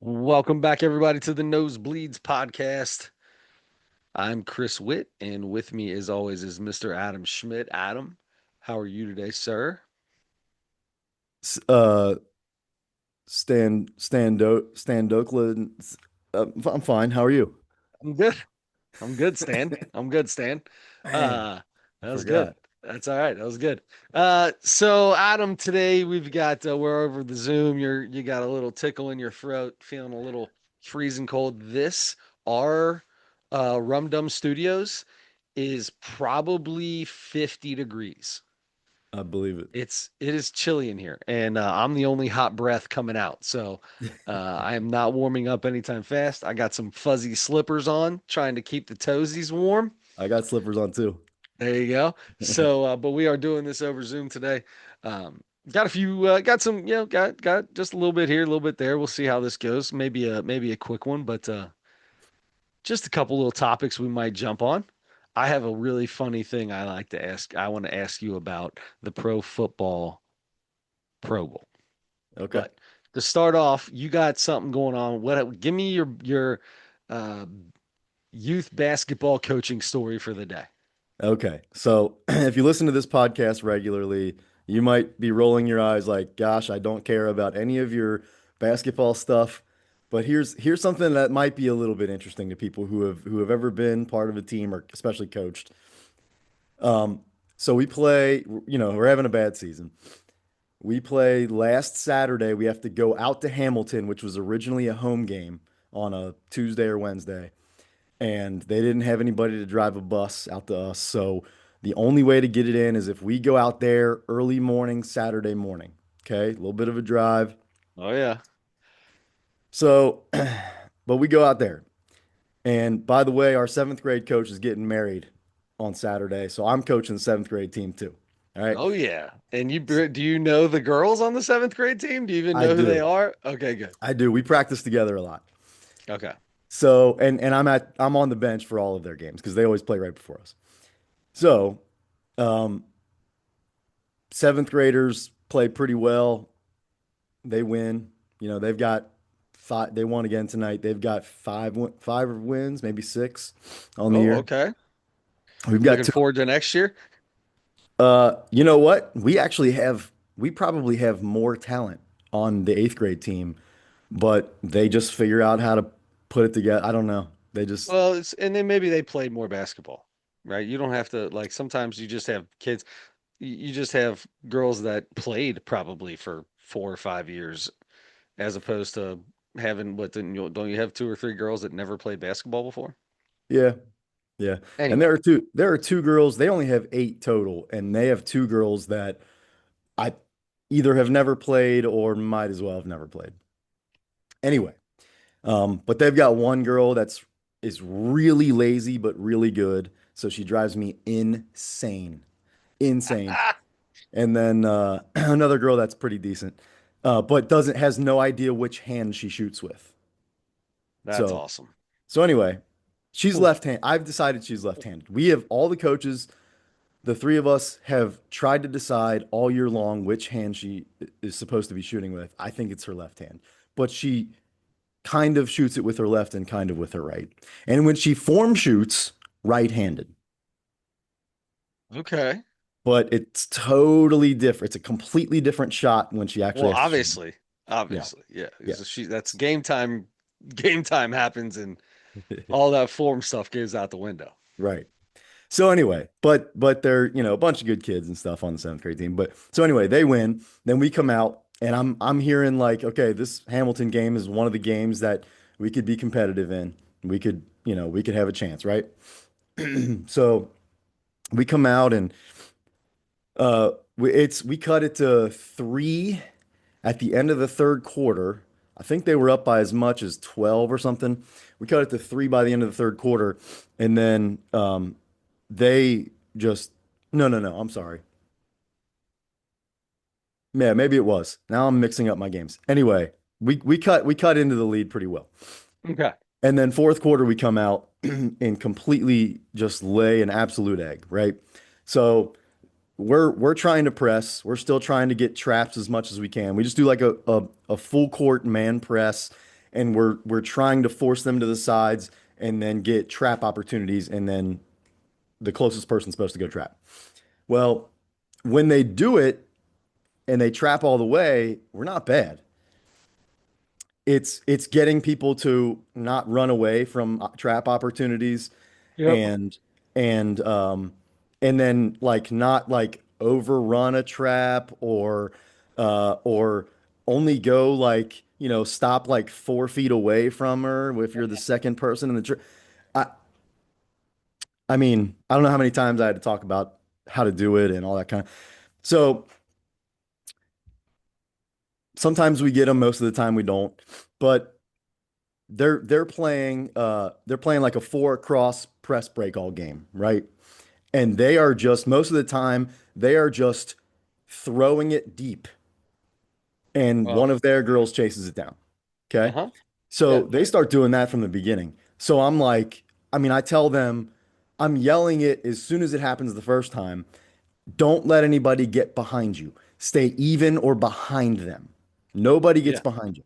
Welcome back, everybody, to the Nosebleeds podcast. I'm Chris Witt, and with me, as always, is Mr. Adam Schmidt. Adam, how are you today, sir? S- Uh, Stan Oakland. I'm fine. How are you? I'm good. I'm good, Stan. I'm good, Stan. Man, Uh, I that was good. forgot. That's all right. That was good. So Adam, today we've got we're over the Zoom. You got a little tickle in your throat, feeling a little freezing cold. This our Rum Dum Studios is probably 50 degrees. I believe it. It is chilly in here, and I'm the only hot breath coming out. So I am not warming up anytime fast. I got some fuzzy slippers on, trying to keep the toesies warm. I got slippers on too. There you go. So, but we are doing this over Zoom today. Got a few, got some, got just a little bit here, a little bit there. We'll see how this goes. Maybe a quick one, but just a couple little topics we might jump on. I have a really funny thing I like to ask. I want to ask you about the Pro Football Pro Bowl. Okay. But to start off, you got something going on. What? Give me your uh, youth basketball coaching story for the day. Okay. So if you listen to this podcast regularly, you might be rolling your eyes like, gosh, I don't care about any of your basketball stuff. But here's something that might be a little bit interesting to people who have ever been part of a team or especially coached. So we play, we're having a bad season. We play last Saturday. We have to go out to Hamilton, which was originally a home game on a Tuesday or Wednesday. And they didn't have anybody to drive a bus out to us. So the only way to get it in is if we go out there early morning, Saturday morning. Okay. A little bit of a drive. Oh yeah. So, but we go out there. And by the way, our seventh grade coach is getting married on Saturday. So I'm coaching the seventh grade team too. All right. Oh yeah. And do you know the girls on the seventh grade team? Do you even I know who they do. are? Okay, good. I do. We practice together a lot. Okay. So, and I'm on the bench for all of their games because they always play right before us. So, um, seventh graders play pretty well. They win. They've got five. They won again tonight. They've got five wins, maybe six on the Oh, year. okay. We've got Looking two. forward to next year. You know what? We probably have more talent on the eighth grade team, but they just figure out how to put it together. I don't know. They just, Well, and then maybe they played more basketball, right? You don't have to like sometimes you just have kids, you just have girls that played probably for 4 or 5 years as opposed to having what didn't you don't you have two or three girls that never played basketball before? yeah. Yeah. And Anyway, there are two girls, they only have eight total, and they have two girls that I either have never played or might as well have never played. Anyway, but they've got one girl is really lazy but really good. So she drives me insane. Insane. And then another girl that's pretty decent, but doesn't has no idea which hand she shoots with. that's So awesome. so anyway, she's Cool. left hand. I've decided she's left-handed. We have all the coaches. The three of us have tried to decide all year long which hand she is supposed to be shooting with. I think it's her left hand, but she kind of shoots it with her left and kind of with her right. And when she form shoots, right-handed, Okay. but it's totally different. It's a completely different shot when she actually Well, has to shoot. Yeah, obviously, yeah. yeah, That's game time. Game time happens, and all that form stuff goes out the window. right. So anyway, but they're a bunch of good kids and stuff on the seventh grade team. But so anyway, they win. Then we come out, and I'm hearing like, okay, this Hamilton game is one of the games that we could be competitive in. We could have a chance, right? So we come out and we cut it to three at the end of the third quarter. I think they were up by as much as 12 or something. We cut it to three by the end of the third quarter, and then they just no, I'm sorry. Yeah, maybe it was. Now I'm mixing up my games. Anyway, we cut into the lead pretty well. Okay. And then fourth quarter we come out and completely just lay an absolute egg, right? So we're trying to press. We're still trying to get traps as much as we can. We just do like a full court man press, and we're trying to force them to the sides and then get trap opportunities, and then the closest person's supposed to go trap. Well, when they do it and they trap all the way, we're not bad. It's getting people to not run away from trap opportunities, Yep. and and um and then like not like overrun a trap, or only go like, stop like 4 feet away from her if you're the second person in the trap. I I mean, I don't know how many times I had to talk about how to do it and all that kind of. So sometimes we get them, most of the time we don't. But they're playing like a four cross press break all game, right? And they are just most of the time they are just throwing it deep, and Oh. one of their girls chases it down. Okay. Uh-huh. So Yeah. they start doing that from the beginning. So I'm like, I mean, I tell them, I'm yelling it as soon as it happens the first time. Don't let anybody get behind you. Stay even or behind them. Nobody gets Yeah. behind you.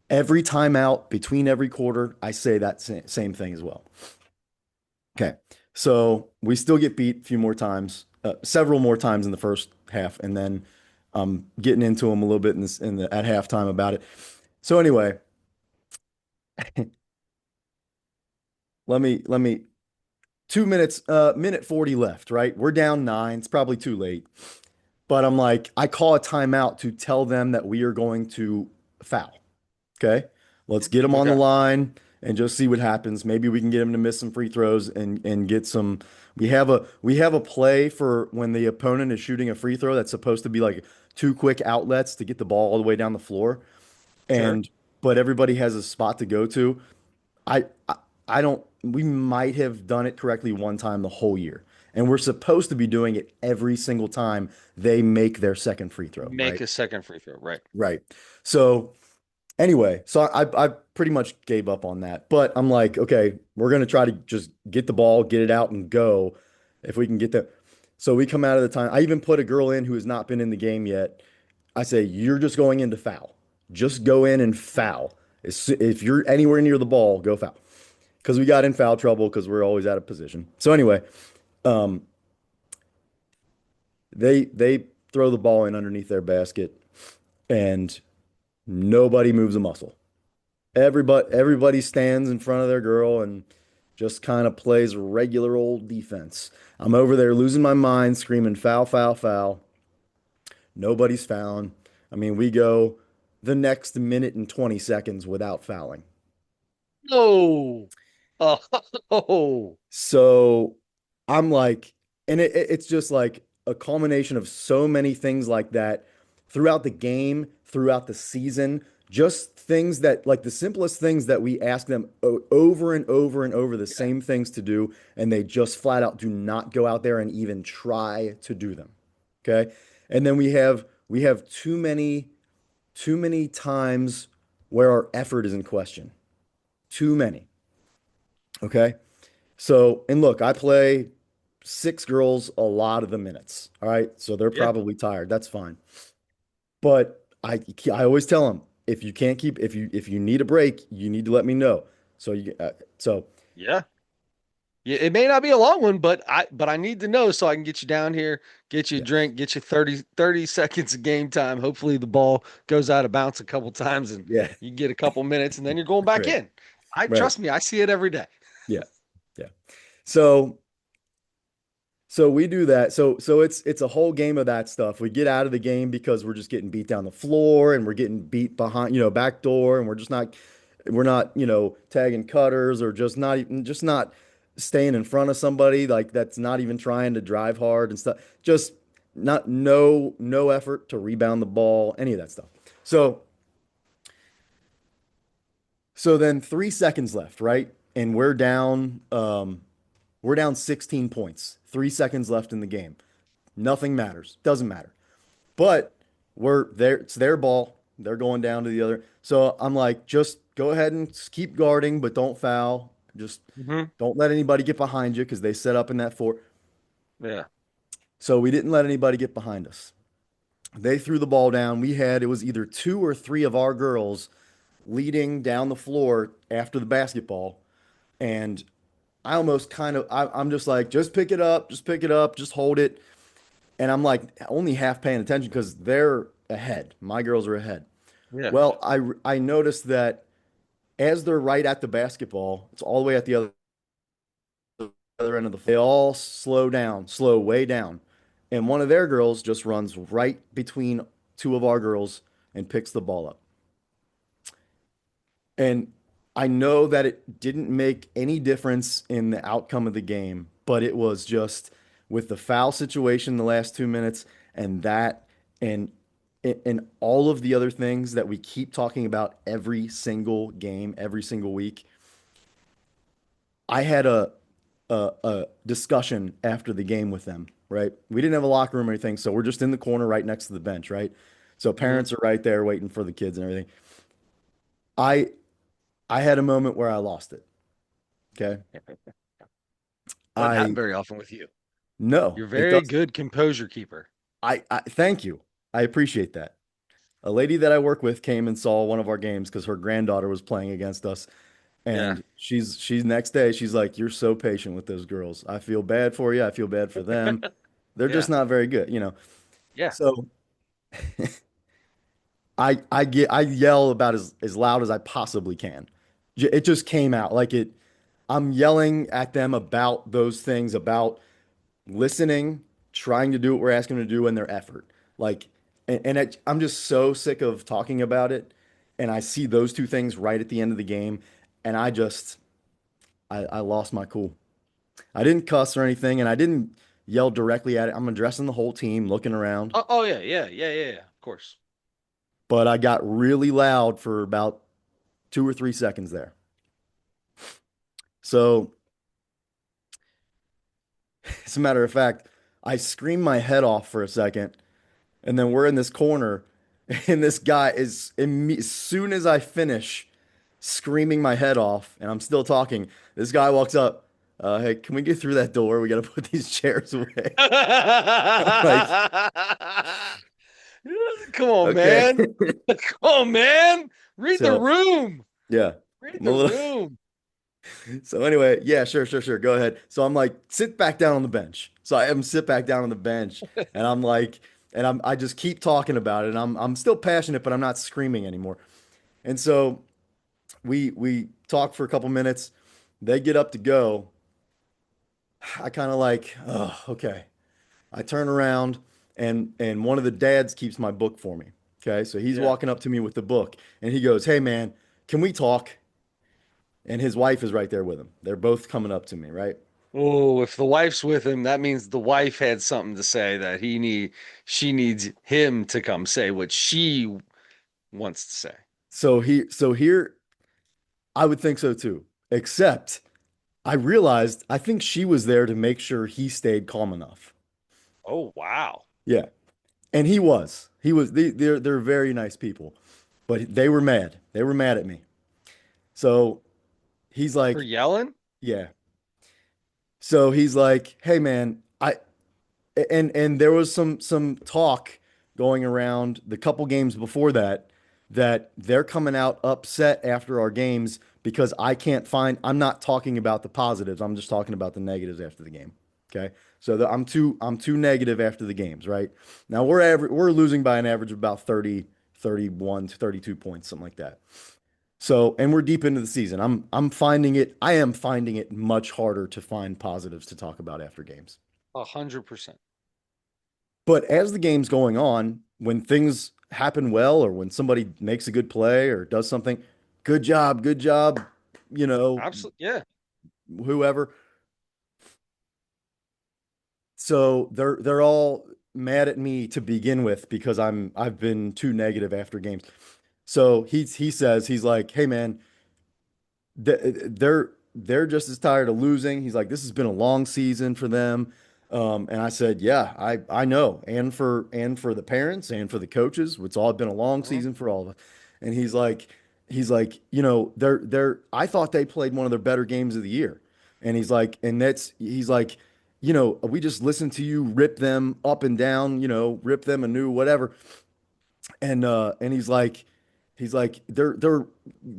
Every time out, between every quarter, I say that same thing as well. Okay. So we still get beat a few more times, several more times in the first half, and then getting into them a little bit in the at halftime about it. So anyway, let me 2 minutes, minute 40 left, right? We're down nine. It's probably too late. But I'm like, I call a timeout to tell them that we are going to foul. Okay. Let's get them on the Okay. line and just see what happens. Maybe we can get them to miss some free throws and get some. We have a play for when the opponent is shooting a free throw that's supposed to be like two quick outlets to get the ball all the way down the floor. Sure. And but everybody has a spot to go to. I don't. We might have done it correctly one time the whole year, and we're supposed to be doing it every single time they make their second free throw, Make right? a second free throw. Right. Right. So anyway, so I pretty much gave up on that. But I'm like, okay, we're gonna try to just get the ball, get it out, and go if we can get that. So we come out of the time. I even put a girl in who has not been in the game yet. I say, you're just going into foul. Just go in and foul. If you're anywhere near the ball, go foul. Because we got in foul trouble because we're always out of position. So anyway, um, they throw the ball in underneath their basket, and nobody moves a muscle. Everybody stands in front of their girl and just kind of plays regular old defense. I'm over there losing my mind, screaming foul, foul, foul. Nobody's fouling. I mean, we go the next minute and 20 seconds without fouling. Oh. Oh. So I'm like, and it's just like a culmination of so many things like that throughout the game, throughout the season, just things that like the simplest things that we ask them over and over and over the Yeah. same things to do, and they just flat out do not go out there and even try to do them. Okay. And then we have too many times where our effort is in question. Too many. Okay. So, and look, I play six girls a lot of the minutes. All right. So they're Yeah. probably tired. That's fine. But I always tell them, if you can't keep, if you need a break, you need to let me know. So so Yeah. Yeah, it may not be a long one, but I need to know so I can get you down here, get you a yeah, drink, get you 30 seconds of game time. Hopefully the ball goes out of bounds a couple times and yeah, you get a couple minutes and then you're going back right, in. I right. trust me, I see it every day. Yeah, yeah. So So we do that. So it's a whole game of that stuff. We get out of the game because we're just getting beat down the floor, and we're getting beat behind, back door, and we're not, tagging cutters, or just not staying in front of somebody like that's not even trying to drive hard and stuff. Just not no effort to rebound the ball, any of that stuff. So so then 3 seconds left, right? And we're down 16 points. 3 seconds left in the game. Nothing matters. Doesn't matter. But we're there. It's their ball. They're going down to the other. So I'm like, just go ahead and keep guarding, but don't foul. Just Hmm. don't let anybody get behind you because they set up in that four. Yeah. So we didn't let anybody get behind us. They threw the ball down. It was either two or three of our girls leading down the floor after the basketball. And I almost kind of, I'm just like, just pick it up, just pick it up, just hold it. And I'm like only half paying attention because they're ahead. My girls are ahead. Yeah. Well, I noticed that as they're right at the basketball, it's all the way at the other end of the floor. They all slow down, slow way down. And one of their girls just runs right between two of our girls and picks the ball up. And I know that it didn't make any difference in the outcome of the game, but it was just with the foul situation in the last 2 minutes and that and and all of the other things that we keep talking about every single game, every single week. I had a discussion after the game with them, right? We didn't have a locker room or anything, so we're just in the corner right next to the bench, right? So Hmm. parents are right there waiting for the kids and everything. I I had a moment where I lost it. Okay. Doesn't happen I very often with you. No, You're it very doesn't. good composure keeper. I thank you. I appreciate that. A lady that I work with came and saw one of our games because her granddaughter was playing against us. Yeah. And she's next day, she's like, "You're so patient with those girls. I feel bad for you. I feel bad for them. They're just Yeah. not very good, you know." Yeah. So I yell about as loud as I possibly can. It just came out like it. I'm yelling at them about those things, about listening, trying to do what we're asking them to do, and their effort. Like, I'm just so sick of talking about it, and I see those two things right at the end of the game, and I lost my cool. I didn't cuss or anything, and I didn't yell directly at it. I'm addressing the whole team, looking around, Oh, oh yeah, yeah, yeah, yeah, yeah. Of course. but I got really loud for about 2 or 3 seconds there. So, as a matter of fact, I screamed my head off for a second. And then we're in this corner, and this guy is, as soon as I finish screaming my head off, and I'm still talking, this guy walks up. Hey, can we get through that door? We got to put these chairs away. I'm like, Come on, okay. man. Come on, man. Read the So, room. yeah, Read I'm a the little. room. So, anyway, yeah, sure, sure, sure. Go ahead. So, I'm like, sit back down on the bench. So, I have him sit back down on the bench, and I'm like, I just keep talking about it. And I'm still passionate, but I'm not screaming anymore. And so, we talk for a couple minutes. They get up to go. I kind of like, oh, okay. I turn around and one of the dads keeps my book for me. Okay, so he's Yeah. walking up to me with the book and he goes, "Hey man, can we talk?" And his wife is right there with him. They're both coming up to me, right? Oh, if the wife's with him, that means the wife had something to say that she needs him to come say what she wants to say. So here, I would think so too. Except I realized I think she was there to make sure he stayed calm enough. Oh, wow. Yeah, and he was. He was. They're very nice people, but they were mad. They were mad at me. So he's For like, yelling? yeah. So he's like, hey man, and there was some talk going around the couple games before that that they're coming out upset after our games because I'm not talking about the positives. I'm just talking about the negatives after the game. Okay. So I'm too negative after the games, right? Now we're losing by an average of about 30, 31 to 32 points, something like that. So, and we're deep into the season. I am finding it much harder to find positives to talk about after games. 100%. But as the game's going on, when things happen well, or when somebody makes a good play or does something, good job, you know, Absolutely. Yeah. whoever. So they're all mad at me to begin with because I've been too negative after games. So he says he's like, "Hey man, they're just as tired of losing." He's like, "This has been a long season for them." And I said, "Yeah, I know, and for the parents and for the coaches, it's all been a long Mhm. season for all of us." And he's like, they're I thought they played one of their better games of the year. And he's like, we just listened to you rip them up and down, rip them anew, whatever. And He's like, they're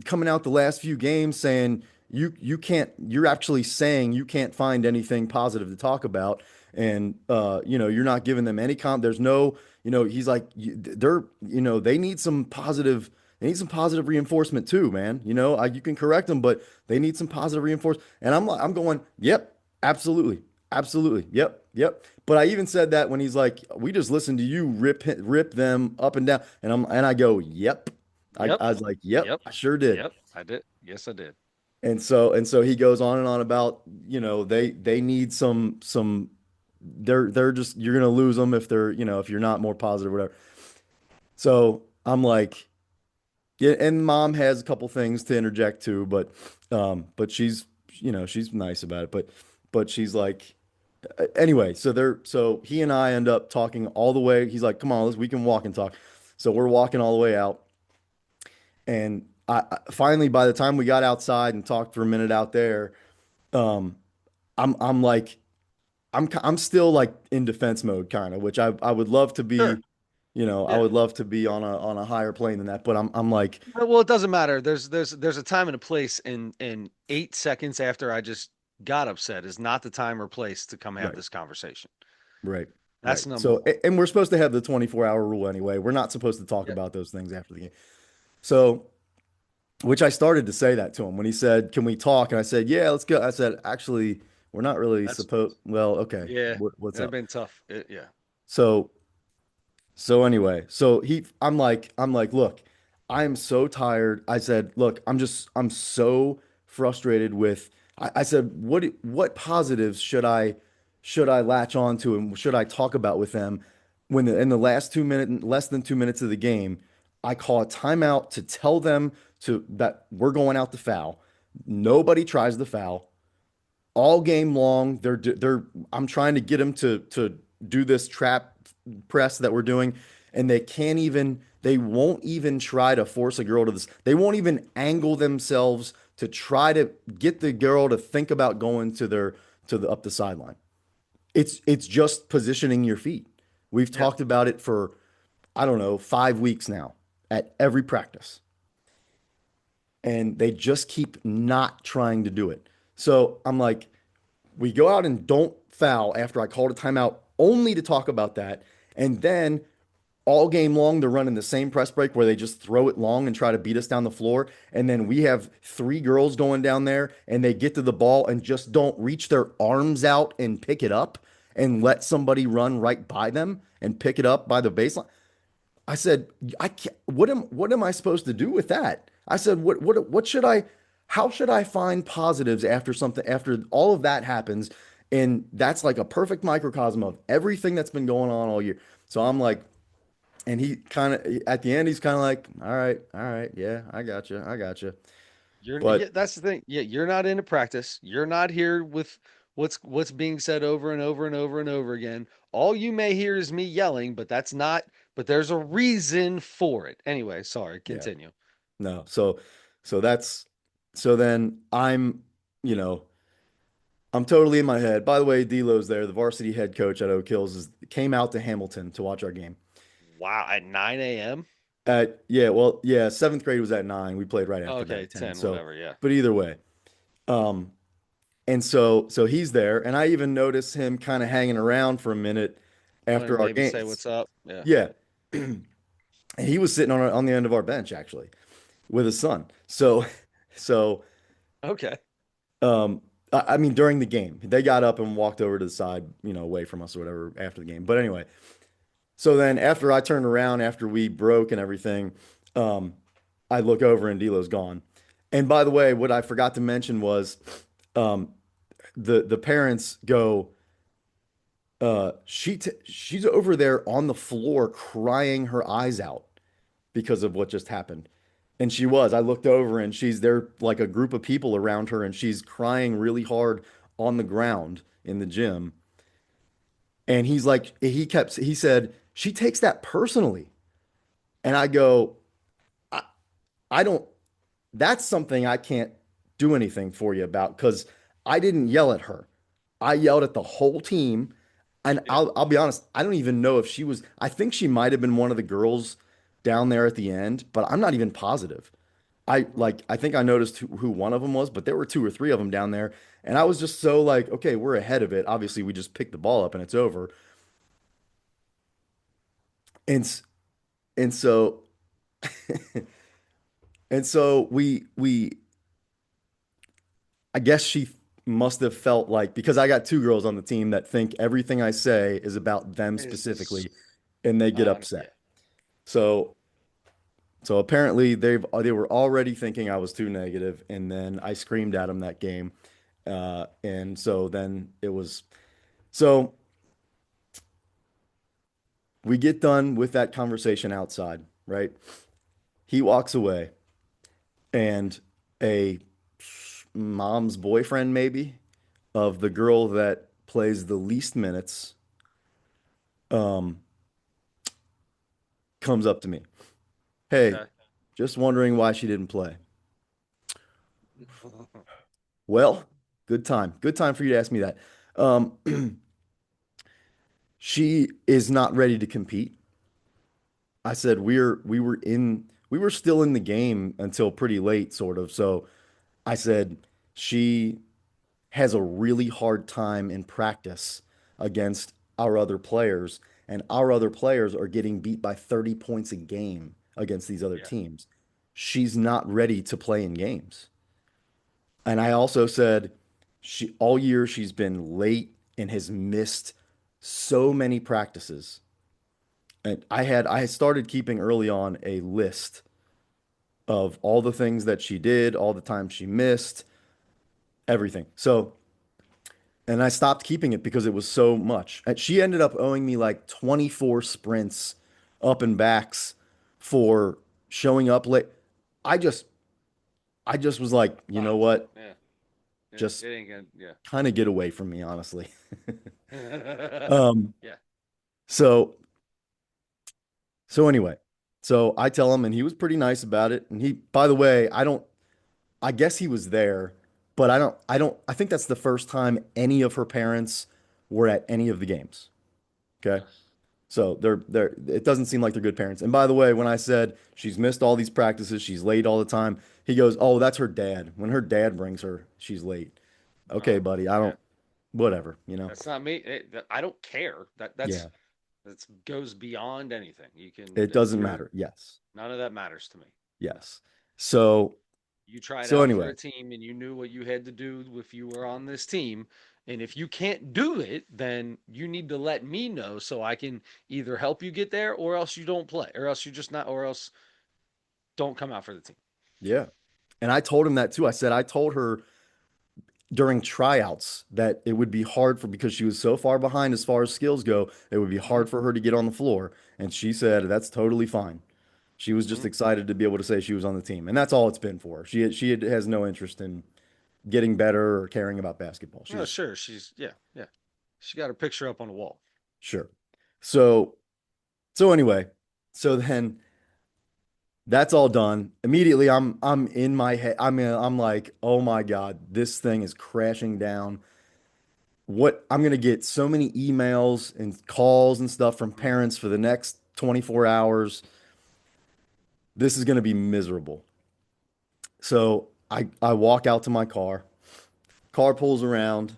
coming out the last few games saying you can't, you're actually saying you can't find anything positive to talk about, and you're not giving them any there's no, he's like, they're, they need some positive. They need some positive reinforcement too, man. You can correct them, but they need some positive reinforcement. And I'm going, yep, absolutely, absolutely, yep, yep. But I even said that when he's like, we just listened to you rip them up and down, and I go, yep. Yep. I was like, yep, Yep. I sure did. Yep. I did. Yes, I did. And so he goes on and on about, they need some they're just, you're gonna lose them if they're, if you're not more positive or whatever. So I'm like, yeah, and mom has a couple things to interject too, but she's nice about it. But she's like, anyway, so he and I end up talking all the way. He's like, come on, we can walk and talk. So we're walking all the way out. And finally, by the time we got outside and talked for a minute out there, um, I'm like, I'm still like in defense mode, kind of, which I would love to Sure. be, I Yeah. would love to be on a higher plane than that. But I'm like, Well, it doesn't matter. There's a time and a place, and 8 seconds after I just got upset is not the time or place to come have right, this conversation. right, right. That's number So, one. and we're supposed to have the 24-hour rule anyway. We're not supposed to talk Yeah. about those things after the game. So, which I started to say that to him when he said, "Can we talk?" And I said, "Yeah, let's go." I said, "Actually, we're not really That's supposed." Well, okay, yeah. what's That'd up? been tough. Yeah. So So anyway, I'm like, look, I'm so tired. I said, look, I'm so frustrated with. I said, what positives should I latch on to and should I talk about with them when in the less than 2 minutes of the game, I call a timeout to tell them that we're going out to foul. Nobody tries the foul all game long. I'm trying to get them to do this trap press that we're doing, and they won't even try to force a girl to this. They won't even angle themselves to try to get the girl to think about going to the up the sideline. It's just positioning your feet. We've Yeah. talked about it for, I don't know, 5 weeks now at every practice, and they just keep not trying to do it. So I'm like, we go out and don't foul after I called a timeout only to talk about that. And then all game long, they're running the same press break where they just throw it long and try to beat us down the floor. And then we have three girls going down there and they get to the ball and just don't reach their arms out and pick it up and let somebody run right by them and pick it up by the baseline. I said, I can't, what am I supposed to do with that? I said, what should I, how should I find positives after something, after all of that happens? And that's like a perfect microcosm of everything that's been going on all year. So I'm like, and he kind of, at the end, he's kind of like, all right, yeah, I got you, I got you. Yeah, But that's the thing. Yeah, you're not into practice. You're not here with what's being said over and over and over and over again. All you may hear is me yelling, but that's not, but there's a reason for it. Anyway, sorry, yeah, continue. no. So that's, so then you know, I'm totally in my head. By the way, D'Lo's there, the varsity head coach at Oak Hills, came out to Hamilton to watch our game. Wow, at 9 a.m. Yeah, well, yeah, seventh grade was at 9. We played right after that Okay, at 10. 10, So, whatever. Yeah. but either way, um, and so he's there, and I even noticed him kind of hanging around for a minute Wanted to after our maybe game. say what's up. Yeah. Yeah, and he was sitting on the end of our bench actually with his son. So, so Okay. I mean during the game, they got up and walked over to the side, away from us or whatever after the game. But anyway, so then after I turned around after we broke and everything, um, I look over and D'Lo's gone. And by the way, what I forgot to mention was um, the parents go, she's over there on the floor crying her eyes out because of what just happened. And she was. I looked over and she's there like a group of people around her and she's crying really hard on the ground in the gym. And he's like, he said, she takes that personally. And I go, I, I don't, that's something I can't do anything for you about because I didn't yell at her. I yelled at the whole team. And Yeah. I'll be honest, I don't even know if she was, I think she might have been one of the girls down there at the end, but I'm not even positive. Mhm. I think I noticed who one of them was, but there were two or three of them down there, and I was just so like, okay, we're ahead of it. Obviously, we just picked the ball up and it's over. And s- and so and so we I guess she must have felt like because I got two girls on the team that think everything I say is about them Is specifically, and they get yeah. upset. So so apparently they were already thinking I was too negative, and then I screamed at them that game. And so then it was so we get done with that conversation outside, right? He walks away, and a mom's boyfriend, maybe, of the girl that plays the least minutes, um, comes up to me. Hey, Okay. just wondering why she didn't play. Well, good time. Good time for you to ask me that. Um, she is not ready to compete. I said we were still in the game until pretty late, sort of. So I said she has a really hard time in practice against our other players, and our other players are getting beat by 30 points a game against these other Yeah. teams. She's not ready to play in games. And I also said she all year she's been late and has missed so many practices. And I had started keeping early on a list of all the things that she did, all the time she missed, everything. So, and I stopped keeping it because it was so much. And she ended up owing me like 24 sprints up and backs for showing up late. I just I just was like, you know Times. what? Yeah. Yeah. It Just ain't gonna. kind of get away from me, honestly. Yeah. Um, Yeah. so so anyway, so I tell him and he was pretty nice about it. And he, by the way, I guess he was there, but I think that's the first time any of her parents were at any of the games. Okay. Yeah. So it doesn't seem like they're good parents. And by the way, when I said she's missed all these practices, she's late all the time, he goes, "Oh, that's her dad. When her dad brings her, she's late." Okay, buddy, I Yeah. don't, whatever, you know? That's not me. I don't care. Yeah, That's goes beyond anything. You can it that doesn't you're matter. Yes, none of that matters to me. No. yes. So, You tried so out for anyway, a team and you knew what you had to do if you were on this team. And if you can't do it, then you need to let me know so I can either help you get there or else you don't play or else you just not or else don't come out for the team. yeah. And I told him that too. I said, I told her during tryouts that it would be hard for because she was so far behind as far as skills go, it would be Hmm. hard for her to get on the floor. And she said that's totally fine. She was just Hmm. excited to be able to say she was on the team, and that's all it's been for her. Has no interest in getting better or caring about basketball. Oh, She's sure. Yeah. She got her picture up on the wall. sure. So so anyway, so then that's all done. Immediately, I'm in my head. I'm like, oh my God, this thing is crashing down. What I'm gonna get so many emails and calls and stuff from Hmm. parents for the next 24 hours. This is gonna be miserable. So I walk out to my car. Car pulls around,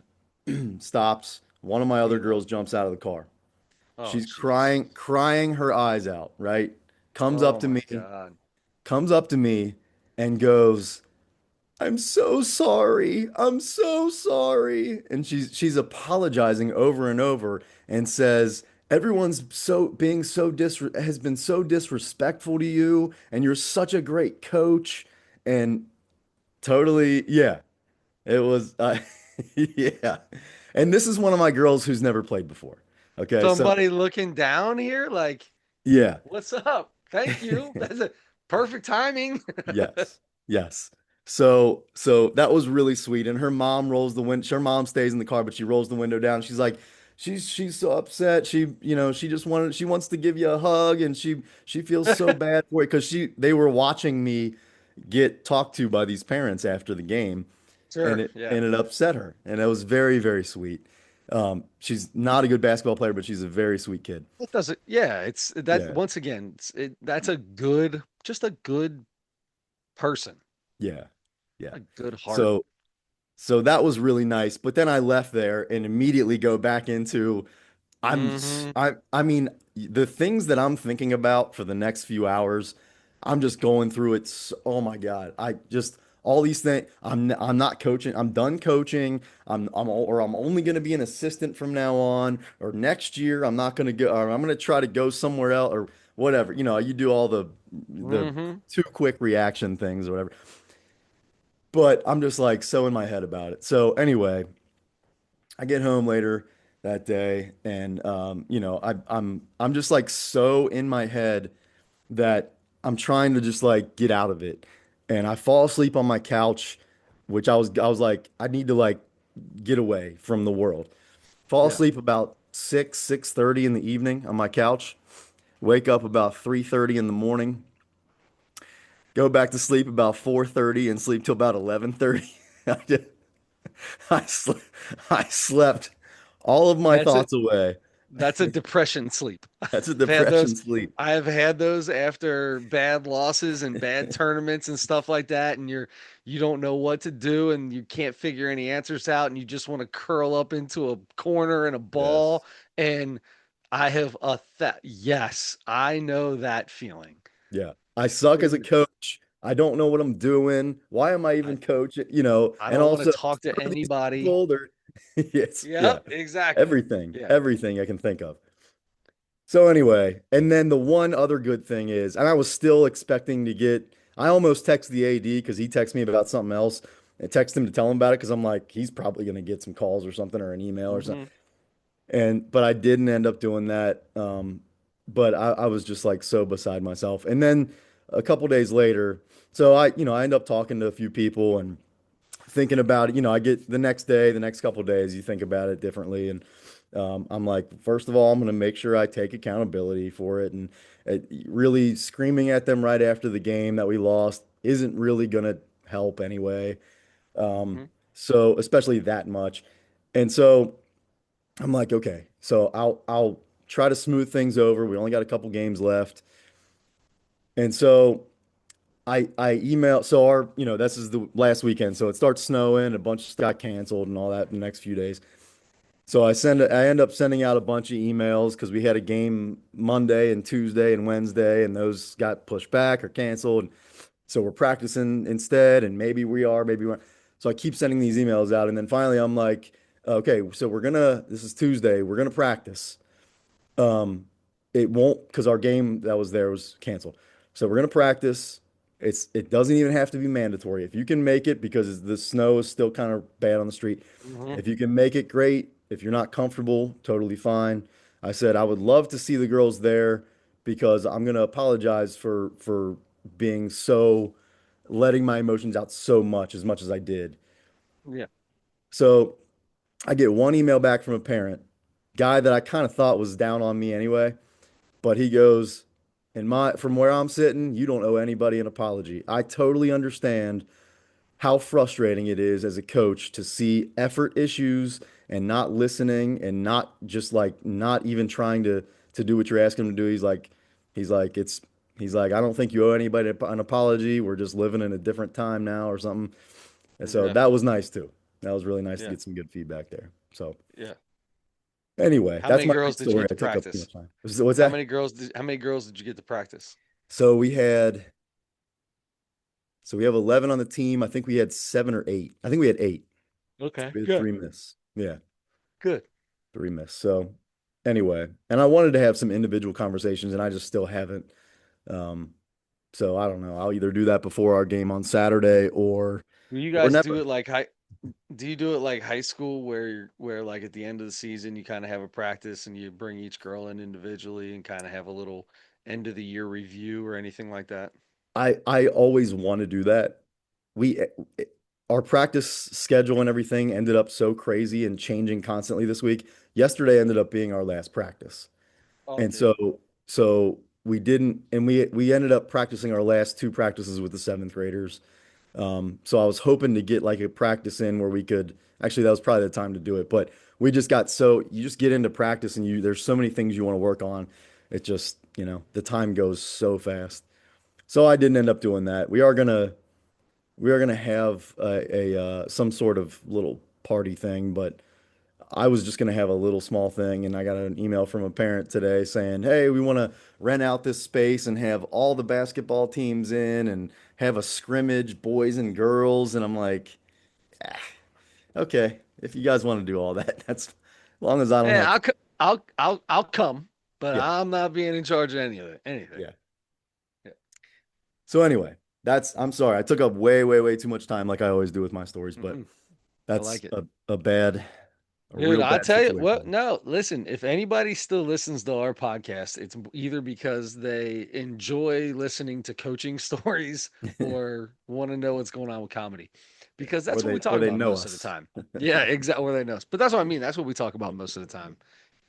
stops. One of my What do other you look? girls jumps out of the car. Oh, She's jeez. crying her eyes out, right? Comes Oh up to my me, God. comes up to me and goes, "I'm so sorry. I'm so sorry." And she's apologizing over and over and says, "Everyone's so being so dis has been so disrespectful to you and you're such a great coach." And totally, yeah. It was yeah. And this is one of my girls who's never played before. Okay, so Somebody looking down here, like, yeah. what's up? Thank you. That's a perfect timing. Yes. Yes. So that was really sweet. And her mom rolls the window. Her mom stays in the car, but she rolls the window down. She's like, she's so upset. She wants to give you a hug, and she feels so bad for it because they were watching me get talked to by these parents after the game, Sure. and Yeah. it upset her. And it was very, very sweet. She's not a good basketball player, but she's a very sweet kid. It doesn't, yeah, it's that Yeah, once again, that's a good, just a good person, yeah, yeah. a good heart. So so that was really nice. But then I left there and immediately go back into Hmm. I mean, the things that I'm thinking about for the next few hours, I'm just going through it. Oh my God. I just all these things. I'm not coaching. I'm done coaching. I'm only going to be an assistant from now on, or next year I'm not going to go, or I'm going to try to go somewhere else or whatever. You know, you do all the Hmm. too quick reaction things or whatever. But I'm just like so in my head about it. So anyway, I get home later that day, and you know, I'm just like so in my head that I'm trying to just like get out of it, and I fall asleep on my couch, which I was like I need to like get away from the world. Fall Yeah. asleep about 6:30 in the evening on my couch. Wake up about 3:30 in the morning. Go back to sleep about 4:30 and sleep till about 11:30. I just, I, sl I slept all of my That's a thoughts away. that's a depression sleep. That's a I've had those. depression sleep. I've had those after bad losses and bad tournaments and stuff like that, and you don't know what to do and you can't figure any answers out, and you just want to curl up into a corner in a ball. Yes. And I have a that yes, I know that feeling. Yeah. I suck as a Dude, coach. I don't know what I'm doing. Why am I I, even coaching? You know, I and don't want to also talk to some of these anybody. people, they're yes, yeah. Yep, exactly. Everything, Yeah. everything I can think of. So anyway, and then the one other good thing is, and I was still expecting to get, I almost text the AD because he texted me about something else and text him to tell him about it because I'm like, he's probably going to get some calls or something or an email or something. Hmm. And but I didn't end up doing that. But I was just like so beside myself. And then a couple days later, so I end up talking to a few people and thinking about it. I get the next day, the next couple days, you think about it differently. And I'm like, first of all, I'm going to make sure I take accountability for it. And really screaming at them right after the game that we lost isn't really going to help anyway. Um, Hmm. so especially that much. And so I'm like, okay, so I'll try to smooth things over. We only got a couple games left. And so I email so our this is the last weekend, so it starts snowing, a bunch of stuff got canceled and all that in the next few days. So I end up sending out a bunch of emails because we had a game Monday and Tuesday and Wednesday, and those got pushed back or canceled. So we're practicing instead, and maybe we are, maybe we're. So I keep sending these emails out, and then finally I'm like, okay, so this is Tuesday, we're gonna practice. Um, it won't because our game that was there was canceled. So we're gonna practice. It doesn't even have to be mandatory. If you can make it because the snow is still kind of bad on the street. Hmm. If you can make it, great. If you're not comfortable, totally fine. I said I would love to see the girls there because I'm gonna apologize for being so letting my emotions out so much as I did. Yeah. So I get one email back from a parent, guy that I kind of thought was down on me anyway. But he goes, from where I'm sitting, you don't owe anybody an apology. I totally understand how frustrating it is as a coach to see effort issues and not listening and not just like not even trying to do what you're asking him to do. He's like it's he's like I don't think you owe anybody an apology. We're just living in a different time now or something. And so Yeah. that was nice too. That was really nice to Yeah. get some good feedback there. So Yeah. anyway, How that's many my girls quick did you story. get to I took up too practice? much time. So what's that? How many girls did you get to practice? So we had So we have 11 on the team. I think we had seven or eight. I think we had eight. Okay, We had good. three miss. Yeah, Good. three miss. So anyway, and I wanted to have some individual conversations, and I just still haven't. Um, so I don't know. I'll either do that before our game on Saturday Do you or guys do never. it like high do you do it like high school where like at the end of the season you kind of have a practice and you bring each girl in individually and kind of have a little end of the year review or anything like that? I always want to do that. We our practice schedule and everything ended up so crazy and changing constantly this week. Yesterday ended up being our last practice. Oh, And dude. so we didn't, and we ended up practicing our last two practices with the seventh graders. So I was hoping to get like a practice in where we could actually that was probably the time to do it. But we just got so you just get into practice and you there's so many things you want to work on. It just, the time goes so fast. So I didn't end up doing that. We are gonna have some sort of little party thing, but I was just gonna have a little small thing, and I got an email from a parent today saying, "Hey, we want to rent out this space and have all the basketball teams in and have a scrimmage, boys and girls." And I'm like, "Ah, okay, if you guys want to do all that, that's as long as I don't Hey, have to." I'll come, but Yeah, I'm not being in charge of any of it, anything. yeah. Yeah. So anyway, I'm sorry. I took up way, way, way too much time like I always do with my stories, but Mm-mm. I that's like it. a Dude, real I bad tell you what, situation. no, listen, if anybody still listens to our podcast, it's either because they enjoy listening to coaching stories or want to know what's going on with comedy. Yeah. Because Or that's what we they talk about know most of the us. time. Yeah, exactly. Or they know us. But that's what I mean. That's what we talk about most of the time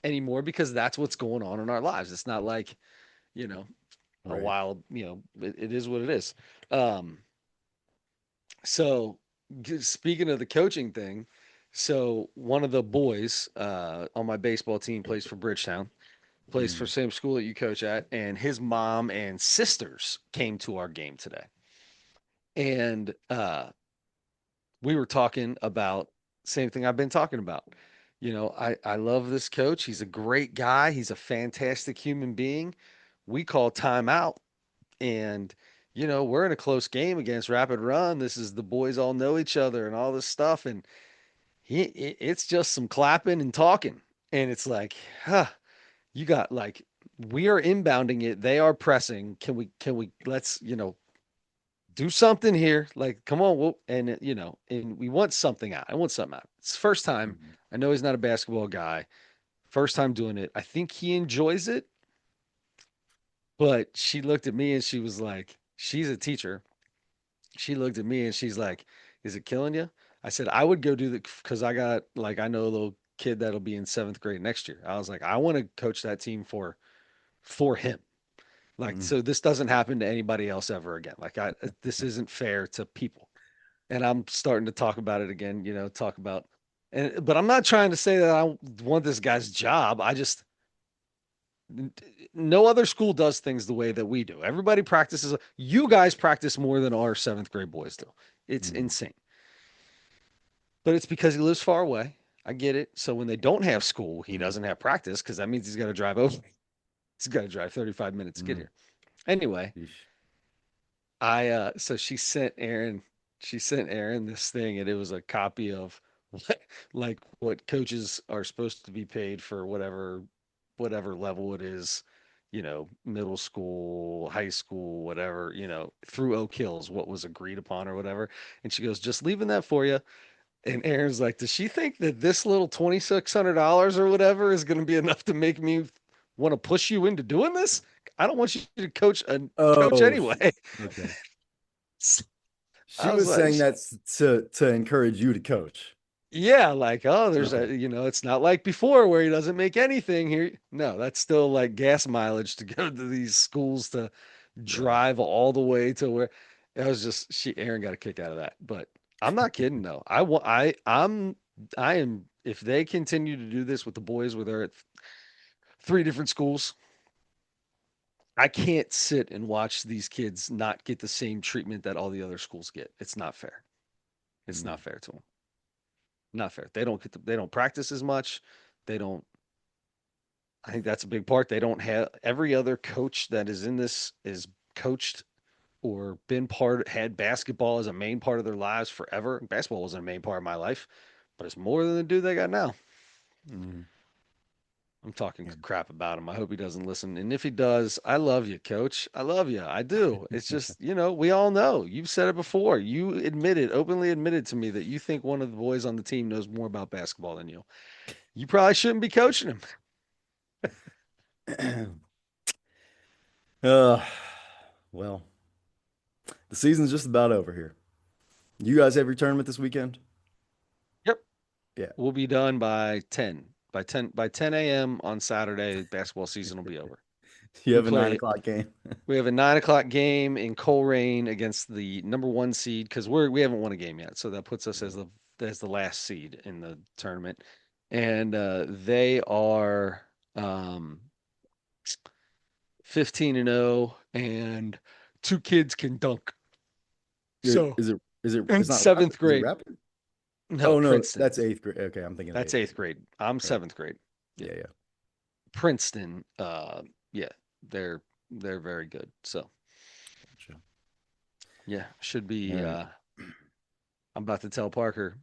anymore because that's what's going on in our lives. It's not like, you know, a Right. wild, it is what it is. Um, so speaking of the coaching thing, so one of the boys on my baseball team plays for Bridgetown, plays for Mm. same school that you coach at, and his mom and sisters came to our game today. And we were talking about same thing I've been talking about. I love this coach. He's a great guy. He's a fantastic human being. We call timeout and we're in a close game against Rapid Run. This is the boys all know each other and all this stuff and it's just some clapping and talking. And it's like, huh, you got like we are inbounding it. They are pressing. Can we let's, do something here. Like, come on, and we want something out. I want something out. It's the first time. Mhm. I know he's not a basketball guy. First time doing it. I think he enjoys it, but she looked at me and she was like, she's a teacher. She looked at me and she's like, "Is it killing you?" I said, "I would go do the because I got like I know a little kid that'll be in seventh grade next year." I was like, "I want to coach that team for him. Like, Mm. so this doesn't happen to anybody else ever again. Like, this isn't fair to people." And I'm starting to talk about it again. Talk about but I'm not trying to say that I want this guy's job. I just no other school does things the way that we do. Everybody practices. You guys practice more than our seventh grade boys do. It's Mm. insane. But it's because he lives far away. I get it. So when they don't have school, he Mm. doesn't have practice because that means he's got to drive over. He's got to drive 35 minutes to get Mm. here. Anyway, Yeesh. I so she sent Aaron this thing and it was a copy of what, like what coaches are supposed to be paid for whatever level it is, middle school, high school, whatever, through Oak Hills, what was agreed upon or whatever. And she goes, just leaving that for you. And Aaron's like, does she think that this little $2,600 or whatever is going to be enough to make me want to push you into doing this? I don't want you to coach Oh, anyway. okay. She I was was like, saying that's to encourage you to coach. yeah, like, oh, there's Okay. it's not like before where he doesn't make anything here. No, that's still like gas mileage to go to these schools to Yeah. drive all the way to where it was just Aaron got a kick out of that. But I'm not kidding though. I am if they continue to do this with the boys where they're at three different schools, I can't sit and watch these kids not get the same treatment that all the other schools get. It's not fair. It's Mm. not fair to them. Not fair. They don't practice as much. They don't I think that's a big part. They don't have every other coach that is in this is coached or been had basketball as a main part of their lives forever. Basketball wasn't a main part of my life, but it's more than the dude they got now. Mm. I'm talking Yeah. crap about him. I hope he doesn't listen. And if he does, I love you, coach. I love you. I do. It's just, we all know. You've said it before. Openly admitted to me that you think one of the boys on the team knows more about basketball than you. You probably shouldn't be coaching him. Uh, well, the season's just about over here. You guys have your tournament this weekend? Yep. Yeah. We'll be done by 10. By 10 a.m. on Saturday, basketball season will be over. You We have a nine play. o'clock game. We have a 9 o'clock game in Coleraine against the number one seed because we haven't won a game yet, so that puts us as the last seed in the tournament, and they are um, 15-0, and two kids can dunk. So in It's not rapid. seventh Is it grade, rapid? no, Oh no, Princeton. that's eighth grade. Okay, I'm thinking of That's eighth eighth grade. grade. I'm Right. seventh grade. Yeah, Yeah, yeah. Princeton. Yeah, they're they're very good. So Gotcha. yeah, should All be. right. I'm about to tell Parker,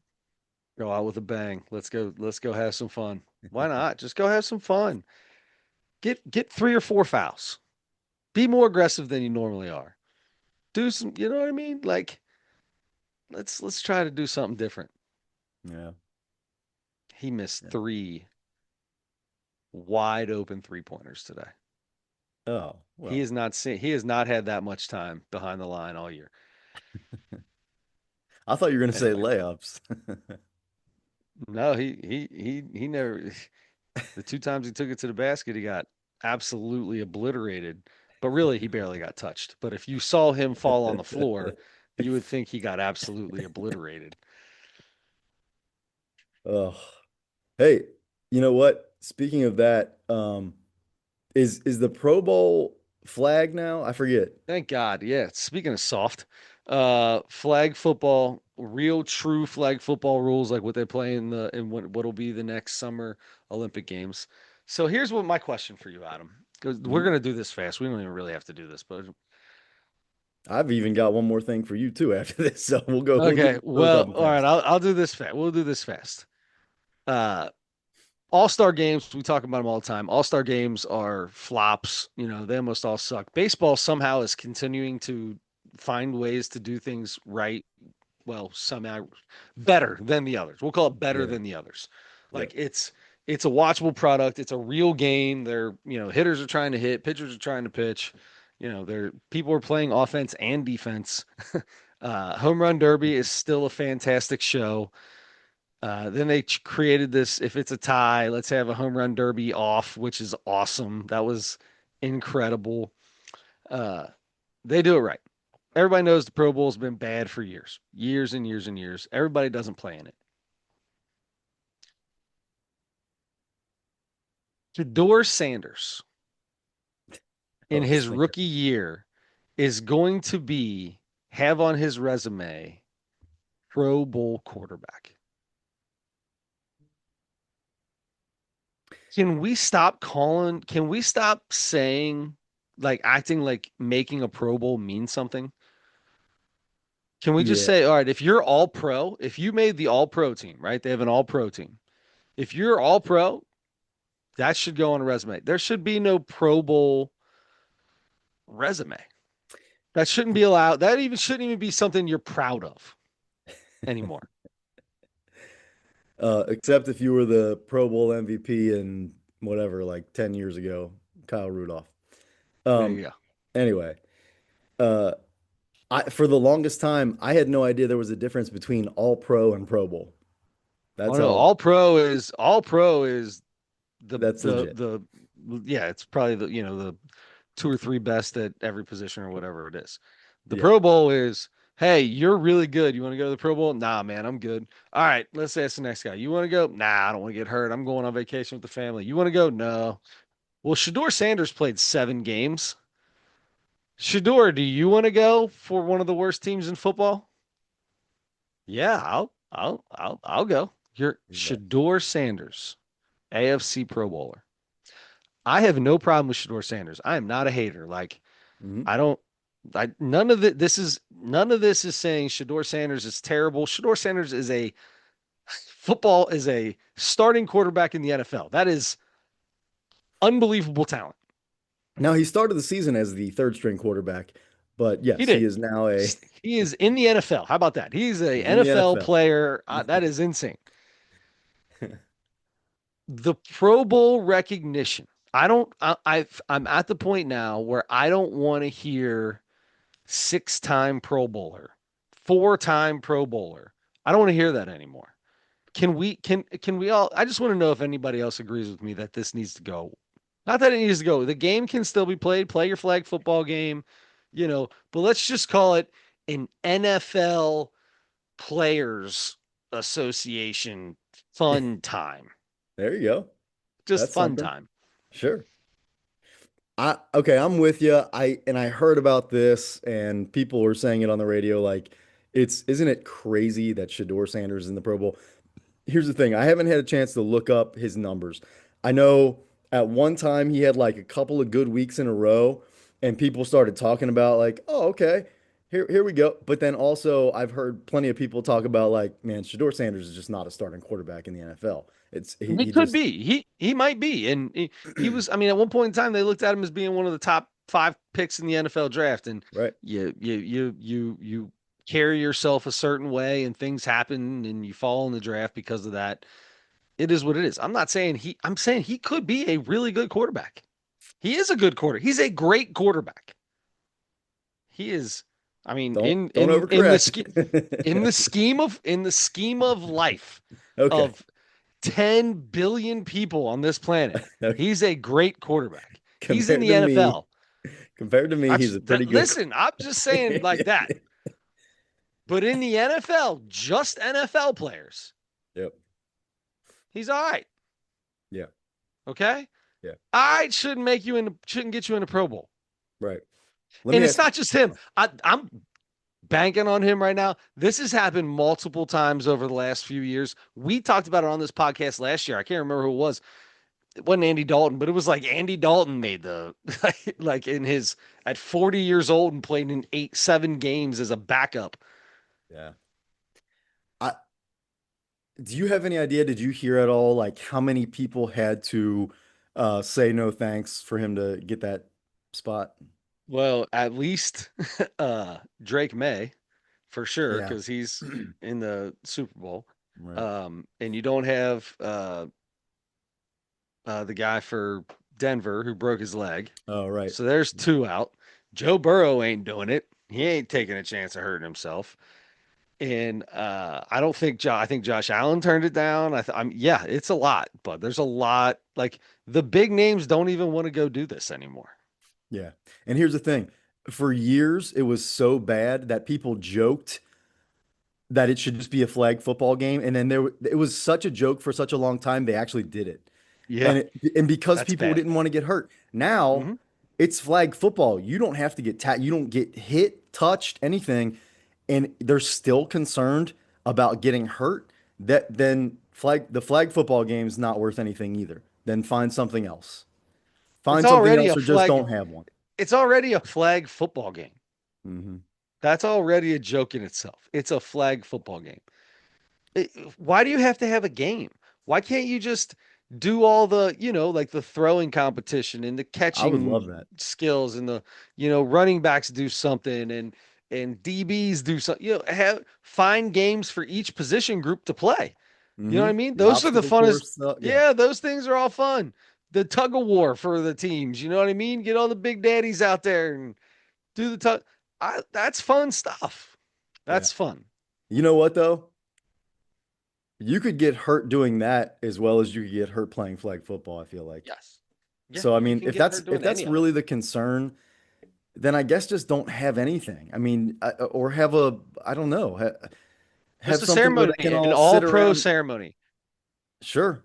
go out with a bang. Let's go have some fun. Why not? Just go have some fun. Get three or four fouls. Be more aggressive than you normally are. Do some, you know what I mean? Like let's try to do something different. Yeah. He missed Yeah. three wide open three-pointers today. Oh, well. He has not had that much time behind the line all year. I thought you were gonna say Anyway, layups. no, he never the two times he took it to the basket, he got absolutely obliterated. But really, he barely got touched. But if you saw him fall on the floor, you would think he got absolutely obliterated. Oh, hey, you know what? Speaking of that, is the Pro Bowl flag now? I forget. Thank God. Yeah. Speaking of soft, flag football, real true flag football rules like what they play in what'll be the next summer Olympic Games. So here's what my question for you, Adam. Because we're Mhm. gonna do this fast. We don't even really have to do this, but I've even got one more thing for you too after this, so we'll okay. do a Well, couple all right. fast. I'll do this fast. We'll do this fast. Uh, All-star games, we talk about them all the time. All-star games are flops. You know, they almost all suck. Baseball somehow is continuing to find ways to do things right. Well, somehow better than the others. We'll call it better Yeah, than the others. yeah. Like it's a watchable product. It's a real game. Hitters are trying to hit, pitchers are trying to pitch. People are playing offense and defense. Home Run Derby is still a fantastic show. Then they created this. If it's a tie, let's have a home run derby off, which is awesome. That was incredible. Uh, they do it right. Everybody knows the Pro Bowl's been bad for years, years and years and years. Everybody doesn't play in it. Shedeur Sanders I in was his thinking. rookie year is going to be have on his resume Pro Bowl quarterback. Can we stop saying like acting like making a Pro Bowl means something? Can we just Yeah. say, all right, if you're all pro, if you made the all pro team, right? They have an all pro team. If you're all pro, that should go on a resume. There should be no Pro Bowl resume. That shouldn't be allowed. That even shouldn't even be something you're proud of anymore. Except if you were the Pro Bowl MVP in whatever, like 10 years ago, Kyle Rudolph. There Um, you go. anyway, uh, for the longest time, I had no idea there was a difference between All Pro and Pro Bowl. Oh That's no, how all pro is that's legit. the yeah, it's probably the two or three best at every position or whatever it is. The Yeah. Pro Bowl is, hey, you're really good. You want to go to the Pro Bowl? Nah, man, I'm good. All right, let's ask the next guy. You want to go? Nah, I don't want to get hurt. I'm going on vacation with the family. You want to go? No. Well, Shedeur Sanders played 7 games. Shedeur, do you want to go for one of the worst teams in football? Yeah, I'll go. You're Yeah. Shedeur Sanders, AFC Pro Bowler. I have no problem with Shedeur Sanders. I am not a hater. Like Mhm. I don't. None of this is saying Shedeur Sanders is terrible. Shedeur Sanders is a starting quarterback in the NFL. That is unbelievable talent. Now he started the season as the third string quarterback, but He yes, he did. is now a He is in the NFL. How about that? He's a he's in the NFL NFL. player. That is insane. The Pro Bowl recognition. I don't. I'm at the point now where I don't want to hear 6-time Pro Bowler, 4-time Pro Bowler. I don't want to hear that anymore. Can we all I just want to know if anybody else agrees with me that this needs to go. Not that it needs to go. The game can still be played. Play your flag football game, but let's just call it an NFL Players Association fun time. There you go. Just That's fun something. time. Sure. Okay, I'm with you. I heard about this and people were saying it on the radio like it's isn't it crazy that Shedeur Sanders is in the Pro Bowl? Here's the thing. I haven't had a chance to look up his numbers. I know at one time he had like a couple of good weeks in a row and people started talking about like, "Oh, okay. Here we go." But then also I've heard plenty of people talk about like, "Man, Shedeur Sanders is just not a starting quarterback in the NFL." It's He he could just be. He might be. And he was, I mean, at one point in time they looked at him as being one of the top 5 picks in the NFL draft. And right. you carry yourself a certain way and things happen and you fall in the draft because of that. It is what it is. I'm saying he could be a really good quarterback. He is a good quarter. He's a great quarterback. He is, I mean, Don't in overcorrect. the scheme of life Okay. of 10 billion people on this planet, Okay. he's a great quarterback. He's in Compared the to me, NFL. compared to me, he's a pretty good. Listen, I'm just saying like that. But in the NFL, just NFL players, Yep. he's all right. Yeah. Okay. Yeah. All right shouldn't get you in a Pro Bowl. Right. Let And me it's ask you. not just him. I'm banking on him right now. This has happened multiple times over the last few years. We talked about it on this podcast last year. I can't remember who it was. It wasn't Andy Dalton, but it was like Andy Dalton made the like in his at 40 years old and played in 7 games as a backup. Yeah. I, do you have any idea? Did you hear at all like how many people had to say no thanks for him to get that spot? Well, at least Drake May for sure Yeah. because he's in the Super Bowl. Right. And you don't have the guy for Denver who broke his leg. Oh, right. So there's 2 out. Joe Burrow ain't doing it. He ain't taking a chance of hurting himself. And I don't think I think Josh Allen turned it down. Yeah, it's a lot, but there's a lot. Like the big names don't even want to go do this anymore. Yeah. And here's the thing. For years, it was so bad that people joked that it should just be a flag football game. And then it was such a joke for such a long time, they actually did it. Yeah, And because that's people bad. didn't want to get hurt, now Hmm. it's flag football. You don't have to you don't get hit, touched, anything, and they're still concerned about getting hurt. Then the flag football game is not worth anything either. Then find something else. It's Find something already else a or just flag. don't have one. It's already a flag football game. Hmm. That's already a joke in itself. It's a flag football game. It- why do you have to have a game? Why can't you just do all the, like the throwing competition and the I would catching love that. skills and the, running backs do something and DBs do something, have find games for each position group to play. You know Hmm. what I mean? The Those are the obstacle funnest. course stuff. Yeah. Yeah, those things are all fun. The tug of war for the teams, you know what I mean? Get all the big daddies out there and do the tug. That's fun stuff. Yeah. That's fun. You know what though? You could get hurt doing that as well as you could get hurt playing flag football, I feel like. Yes. Yeah, So I you mean, can get hurt if doing that's any of it. really the concern, then I guess just don't have anything. I mean, or have a I don't know, Just have a something where ceremony, they can an all all sit pro around. ceremony. Sure.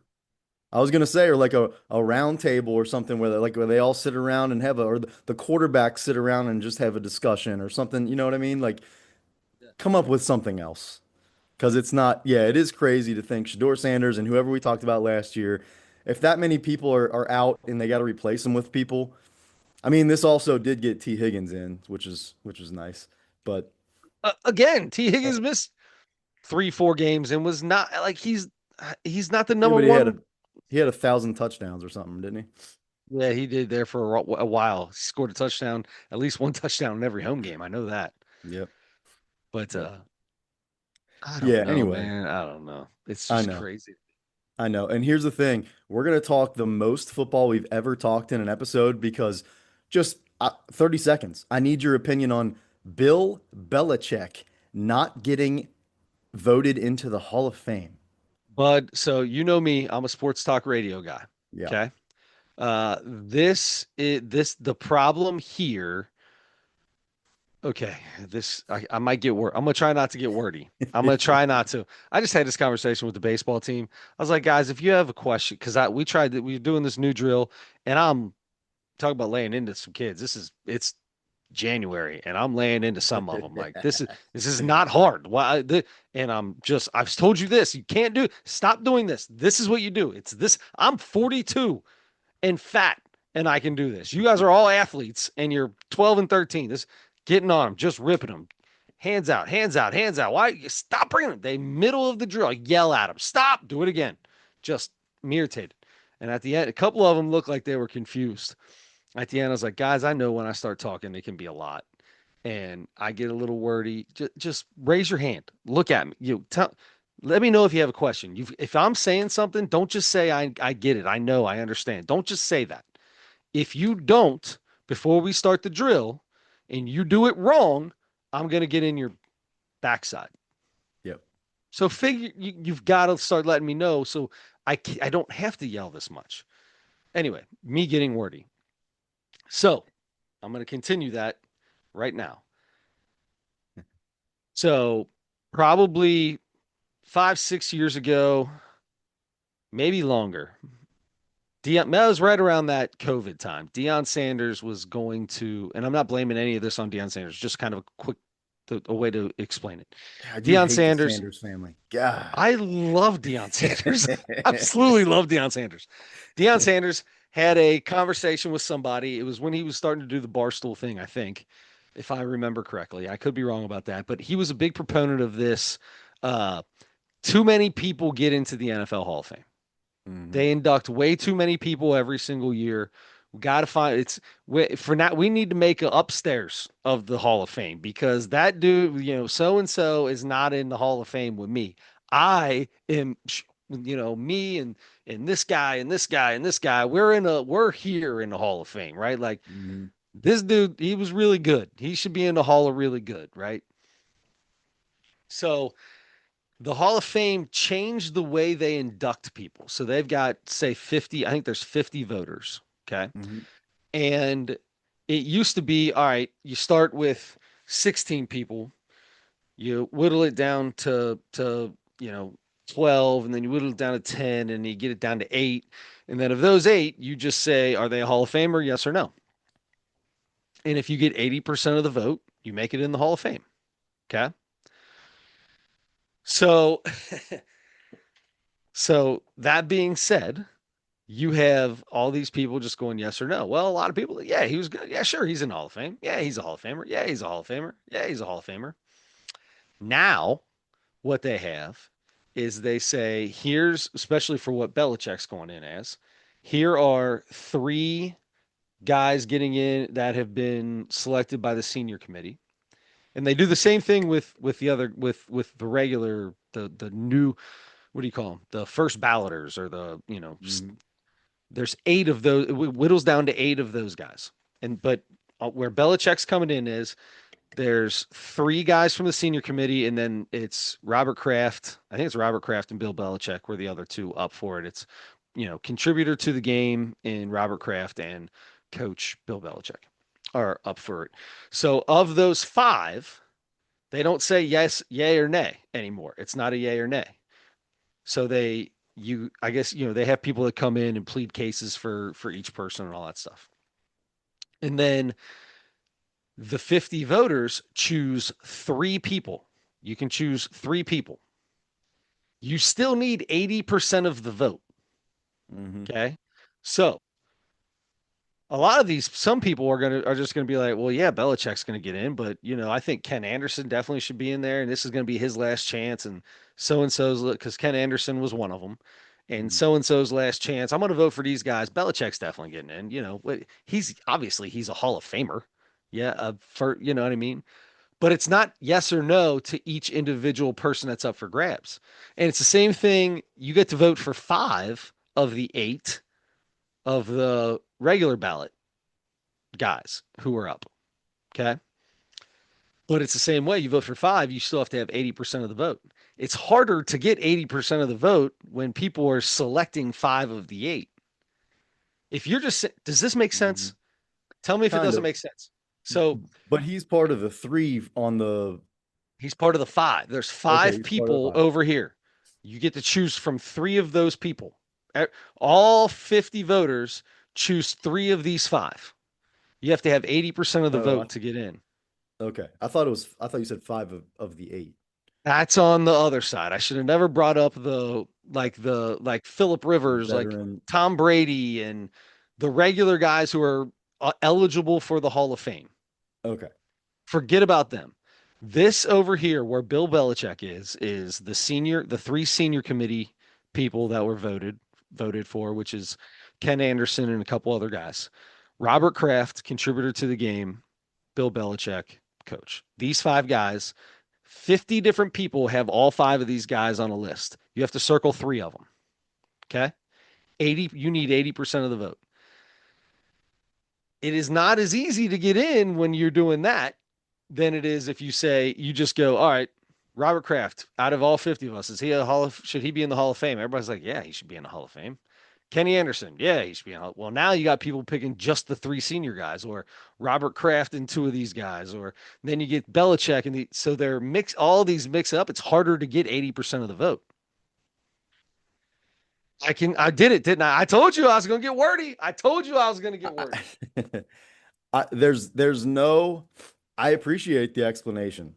I was gonna say, or like a round table or something where they all sit around and have or the quarterbacks sit around and just have a discussion or something. You know what I mean? Like Yeah. come up with something else. Because it's not, yeah, it is crazy to think Shedeur Sanders and whoever we talked about last year, if that many people are out and they got to replace them with people. I mean, this also did get T. Higgins in, which is nice. But Again, T. Higgins missed 3, 4 games and was not like he's not the yeah, number but one. he had 1,000 touchdowns or something, didn't he? Yeah, he did there for a while. He scored a touchdown, at least one touchdown in every home game. I know that. Yep. But Yep. I don't Yeah. know, Anyway, man. I don't know. It's I just know. crazy. I know. And here's the thing. We're going to talk the most football we've ever talked in an episode because just 30 seconds. I need your opinion on Bill Belichick not getting voted into the Hall of Fame. Bud, so you know me, I'm a sports talk radio guy. Yeah. Okay. The problem here. Okay, I might get word. I'm gonna try not to get wordy. I'm gonna try not to. I just had this conversation with the baseball team. I was like, guys, if you have a question, because I we tried that we were doing this new drill, and I'm talking about laying into some kids. It's January, and I'm laying into some of them. Like this is not hard. And I've told you this. You can't do. Stop doing this. This is what you do. It's this. I'm 42 and fat, and I can do this. You guys are all athletes, and you're 12 and 13. This getting on them, just ripping them. Hands out, hands out, hands out. Why? Stop bringing them. They middle of the drill. Yell at them. Stop. Do it again. Just me irritated. And at the end, a couple of them looked like they were confused. At the end, I was like, guys, I know when I start talking, it can be a lot. And I get a little wordy. Just raise your hand. Look at me. Let me know if you have a question. If I'm saying something, don't just say I get it. I know, I understand. Don't just say that. If you don't, before we start the drill, and you do it wrong, I'm gonna get in your backside. Yep. So you've got to start letting me know so I don't have to yell this much. Anyway, me getting wordy. So I'm going to continue that right now. So probably 5, 6 years ago, maybe longer. That was right around that COVID time. Deion Sanders was going to, and I'm not blaming any of this on Deion Sanders, just kind of a way to explain it. God, you Deion hate the Sanders, Sanders family. God. I love Deion Sanders. Absolutely love Deion Sanders. Deion Sanders had a conversation with somebody. It was when he was starting to do the barstool thing, I think, if I remember correctly. I could be wrong about that, but he was a big proponent of this. Uh, Too many people get into the NFL Hall of Fame. Hmm. They induct way too many people every single year. We got to find it's for now. We need to make a upstairs of the Hall of Fame because that dude, so and so is not in the Hall of Fame with me. I am, me and this guy and this guy and this guy. We're here in the Hall of Fame, right? Like Hmm. this dude, he was really good. He should be in the Hall of really good, right? So the Hall of Fame changed the way they induct people. So they've got, say, 50, I think there's 50 voters. Okay. Hmm. And it used to be, all right, you start with 16 people, you whittle it down to 12, and then you whittle it down to 10, and you get it down to 8. And then of those 8, you just say, are they a Hall of Famer? Yes or no. And if you get 80% of the vote, you make it in the Hall of Fame. Okay. So so that being said, you have all these people just going yes or no. Well, a lot of people, yeah, he was good. Yeah, sure, he's in the Hall of Fame. Yeah, he's a Hall of Famer. Yeah, he's a Hall of Famer. Yeah, he's a Hall of Famer. Now, what they have is they say, here's, especially for what Belichick's going in as, here are 3 guys getting in that have been selected by the senior committee. And they do the same thing with the other with the regular the new, what do you call them, the first balloters, or Hmm. there's 8 of those. It whittles down to 8 of those guys. And but where Belichick's coming in is there's 3 guys from the senior committee, and then it's Robert Kraft. I think it's Robert Kraft and Bill Belichick were the other 2 up for it. It's contributor to the game in Robert Kraft and coach Bill Belichick are up for it. So of those 5, they don't say yes, yay or nay anymore. It's not a yay or nay. So I guess, they have people that come in and plead cases for each person and all that stuff. And then the 50 voters choose 3 people. You can choose 3 people. You still need 80% of the vote. Hmm. Okay. So a lot of some people are just gonna be like, well, yeah, Belichick's gonna get in, but I think Ken Anderson definitely should be in there, and this is gonna be his last chance, and so and so's, because Ken Anderson was one of them, and Hmm. so and so's last chance. I'm gonna vote for these guys. Belichick's definitely getting in. He's a Hall of Famer, yeah, for what I mean. But it's not yes or no to each individual person that's up for grabs, and it's the same thing. You get to vote for 5 of the 8 of the regular ballot guys who are up. Okay. But it's the same way. You vote for 5, you still have to have 80% of the vote. It's harder to get 80% of the vote when people are selecting 5 of the 8. If you're just, does this make Mhm. sense? Tell me if it Kind doesn't of. make sense. So But he's part of the three on the. he's part of the five. There's Okay, five he's part of the people five. over here. You get to choose from three of those people. All 50 voters choose three of these five. You have to have 80% of the Oh, vote to get in. okay. I thought it was. I thought you said five of the eight. That's on the other side. I should have never brought up the Philip The Rivers, like veteran. Tom Brady and the regular guys who are eligible for the Hall of Fame. Okay. Forget about them. This over here, where Bill Belichick is the three senior committee people that were voted for, which is Ken Anderson and a couple other guys. Robert Kraft, contributor to the game, Bill Belichick, coach. These five guys, 50 different people have all five of these guys on a list. You have to circle three of them. Okay. 80, you need 80% of the vote. It is not as easy to get in when you're doing that than it is if you say you just go, all right, Robert Kraft, out of all 50 of us, is he should he be in the Hall of Fame? Everybody's like, yeah, he should be in the Hall of Fame. Kenny Anderson, yeah, he should be in. Well, now you got people picking just the three senior guys, or Robert Kraft and two of these guys, or then you get Belichick, so they're all these mix up. It's harder to get 80% of the vote. I did it, didn't I? I told you I was going to get wordy. I told you I was going to get wordy. There's no. I appreciate the explanation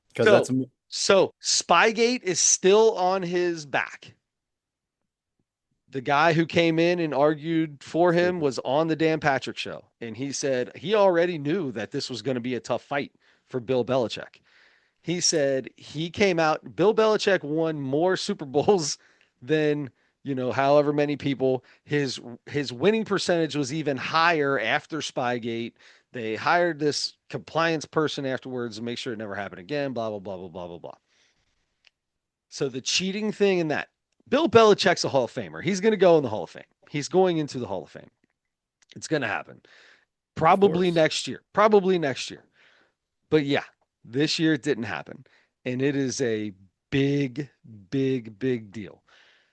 because So, that's so Spygate is still on his back. The guy who came in and argued for him stupid. was on the Dan Patrick show. And he said he already knew that this was going to be a tough fight for Bill Belichick. He said he came out, Bill Belichick won more Super Bowls than, however many people. His winning percentage was even higher after Spygate. They hired this compliance person afterwards to make sure it never happened again, blah, blah, blah, blah, blah, blah, blah. So the cheating thing in that, Bill Belichick's a Hall of Famer. He's going to go in the Hall of Fame. He's going into the Hall of Fame. It's going to happen. Of Probably course. next year. Probably next year. But yeah, this year it didn't happen. And it is a big, big, big deal.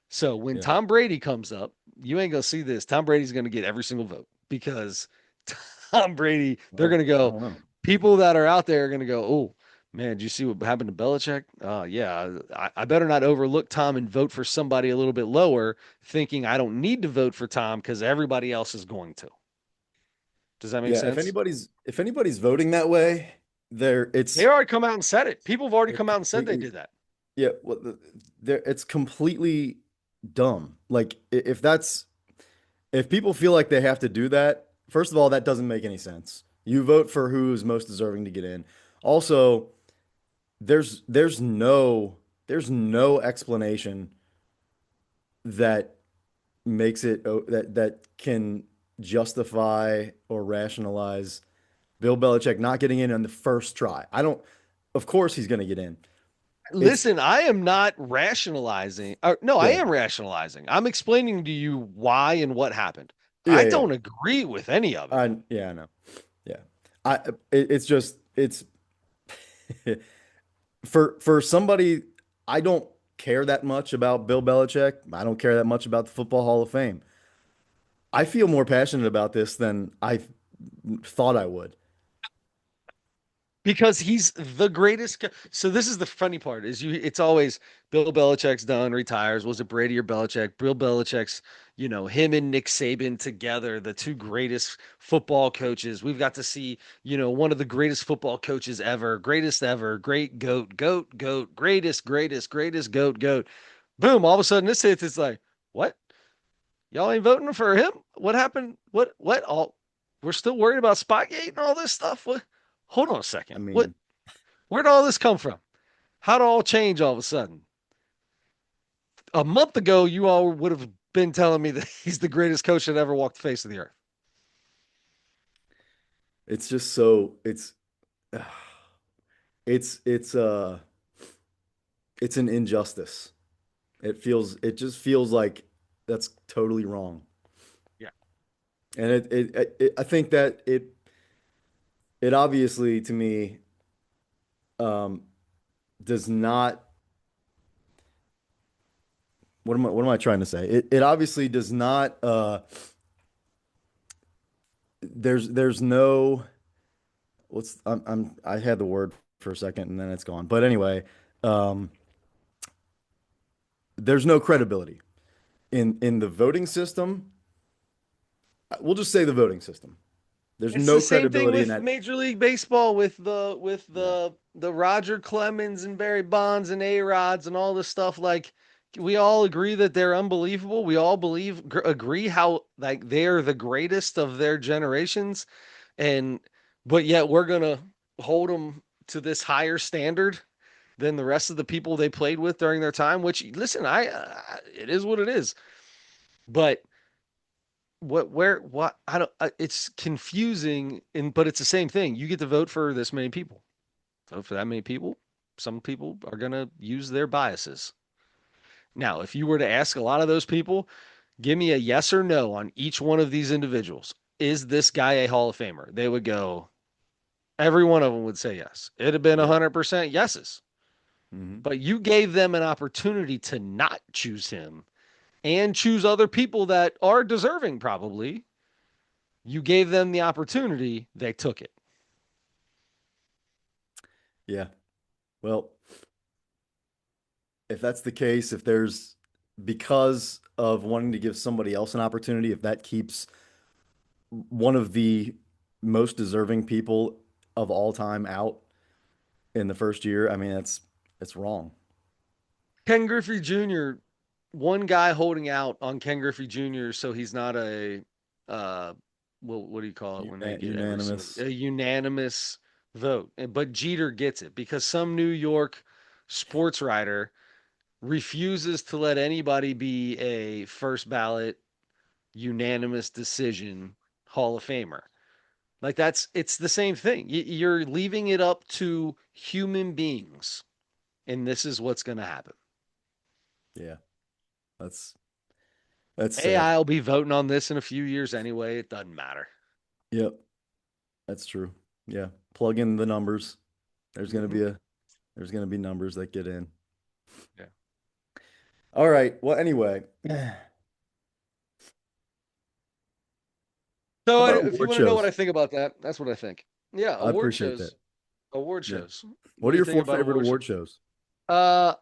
So when Yeah. Tom Brady comes up, you ain't going to see this. Tom Brady's going to get every single vote because Tom Brady, they're Well, going to I go, don't know. people that are out there are going to go, oh, man, did you see what happened to Belichick? Yeah, I better not overlook Tom and vote for somebody a little bit lower, thinking I don't need to vote for Tom because everybody else is going to. Does that make Yeah, sense? if anybody's voting that way, there They it's already come out and said it. People have already it's come out and said they completely did that. yeah, well, there it's completely dumb. Like if that's if people feel like they have to do that, first of all, that doesn't make any sense. You vote for who's most deserving to get in. Also, there's there's no explanation that makes it that can justify or rationalize Bill Belichick not getting in on the first try. I don't, of course he's going to get in. It's, Listen, I am not rationalizing. No, I yeah, am rationalizing. I'm explaining to you why and what happened. I yeah, yeah. don't agree with any of it. Yeah, I know. Yeah. I, it's just, it's for somebody, I don't care that much about Bill Belichick. I don't care that much about the Football Hall of Fame. I feel more passionate about this than I thought I would. Because he's the greatest. So this is the funny part is it's always Bill Belichick's done, retires. Was it Brady or Belichick? Bill Belichick's, him and Nick Saban together, the two greatest football coaches. We've got to see, one of the greatest football coaches ever, greatest ever, great goat, greatest, goat. Boom, all of a sudden this hits, it's like, what? Y'all ain't voting for him? What happened? What all we're still worried about Spygate and all this stuff? What? Hold on a I second. mean, Where'd all this come from? How'd it all change all of a sudden? A month ago, you all would have been telling me that he's the greatest coach that ever walked the face of the earth. it's just so, it's, it's, uh, it's an injustice. It just feels like that's totally wrong. Yeah. And I think that it obviously to me um, does not. What am I trying to say? It obviously does not there's no I had the word for a second and then it's gone. But anyway, um, there's no credibility in the voting system. We'll just say the voting system. There's It's the no same thing credibility in with that. Major League Baseball with Yeah. the Roger Clemens and Barry Bonds and A-Rods and all this stuff. Like we all agree that they're unbelievable. We all agree how like they're the greatest of their generations, and but yet we're gonna hold them to this higher standard than the rest of the people they played with during their time. Which listen, it is what it is. But what I don't it's confusing and but it's the same thing. You get to vote for this many people. Vote for that many people. Some people are going to use their biases. Now, if you were to ask a lot of those people, give me a yes or no on each one of these individuals. Is this guy a Hall of Famer? They would go, every one of them would say yes. It'd have been Yeah. 100% yeses. Hmm. But you gave them an opportunity to not choose him and choose other people that are deserving, probably. You gave them the opportunity, they took it. Yeah. Well, if that's the case, if there's because of wanting to give somebody else an opportunity, if that keeps one of the most deserving people of all time out in the first year, I mean, it's wrong. Ken Griffey Jr., one guy holding out on Ken Griffey Jr. so he's not a uh well, what do you call it when they get every single Unanimous. a unanimous vote. But Jeter gets it because some New York sports writer refuses to let anybody be a first ballot unanimous decision Hall of Famer. Like it's the same thing. You're leaving it up to human beings, and this is what's going to happen. Yeah. That's that's sad. AI will be voting on this in a few years anyway. It doesn't matter. Yep. That's true. Yeah. Plug in the numbers. There's gonna Hmm. be a there's gonna be numbers that get in. Yeah. All right. Well, anyway, how So about if you award want to know what I shows? think about that, that's what I think. Yeah, I award appreciate that. shows. Award Yeah. shows. What What do are you your think four about favorite award shows? award shows?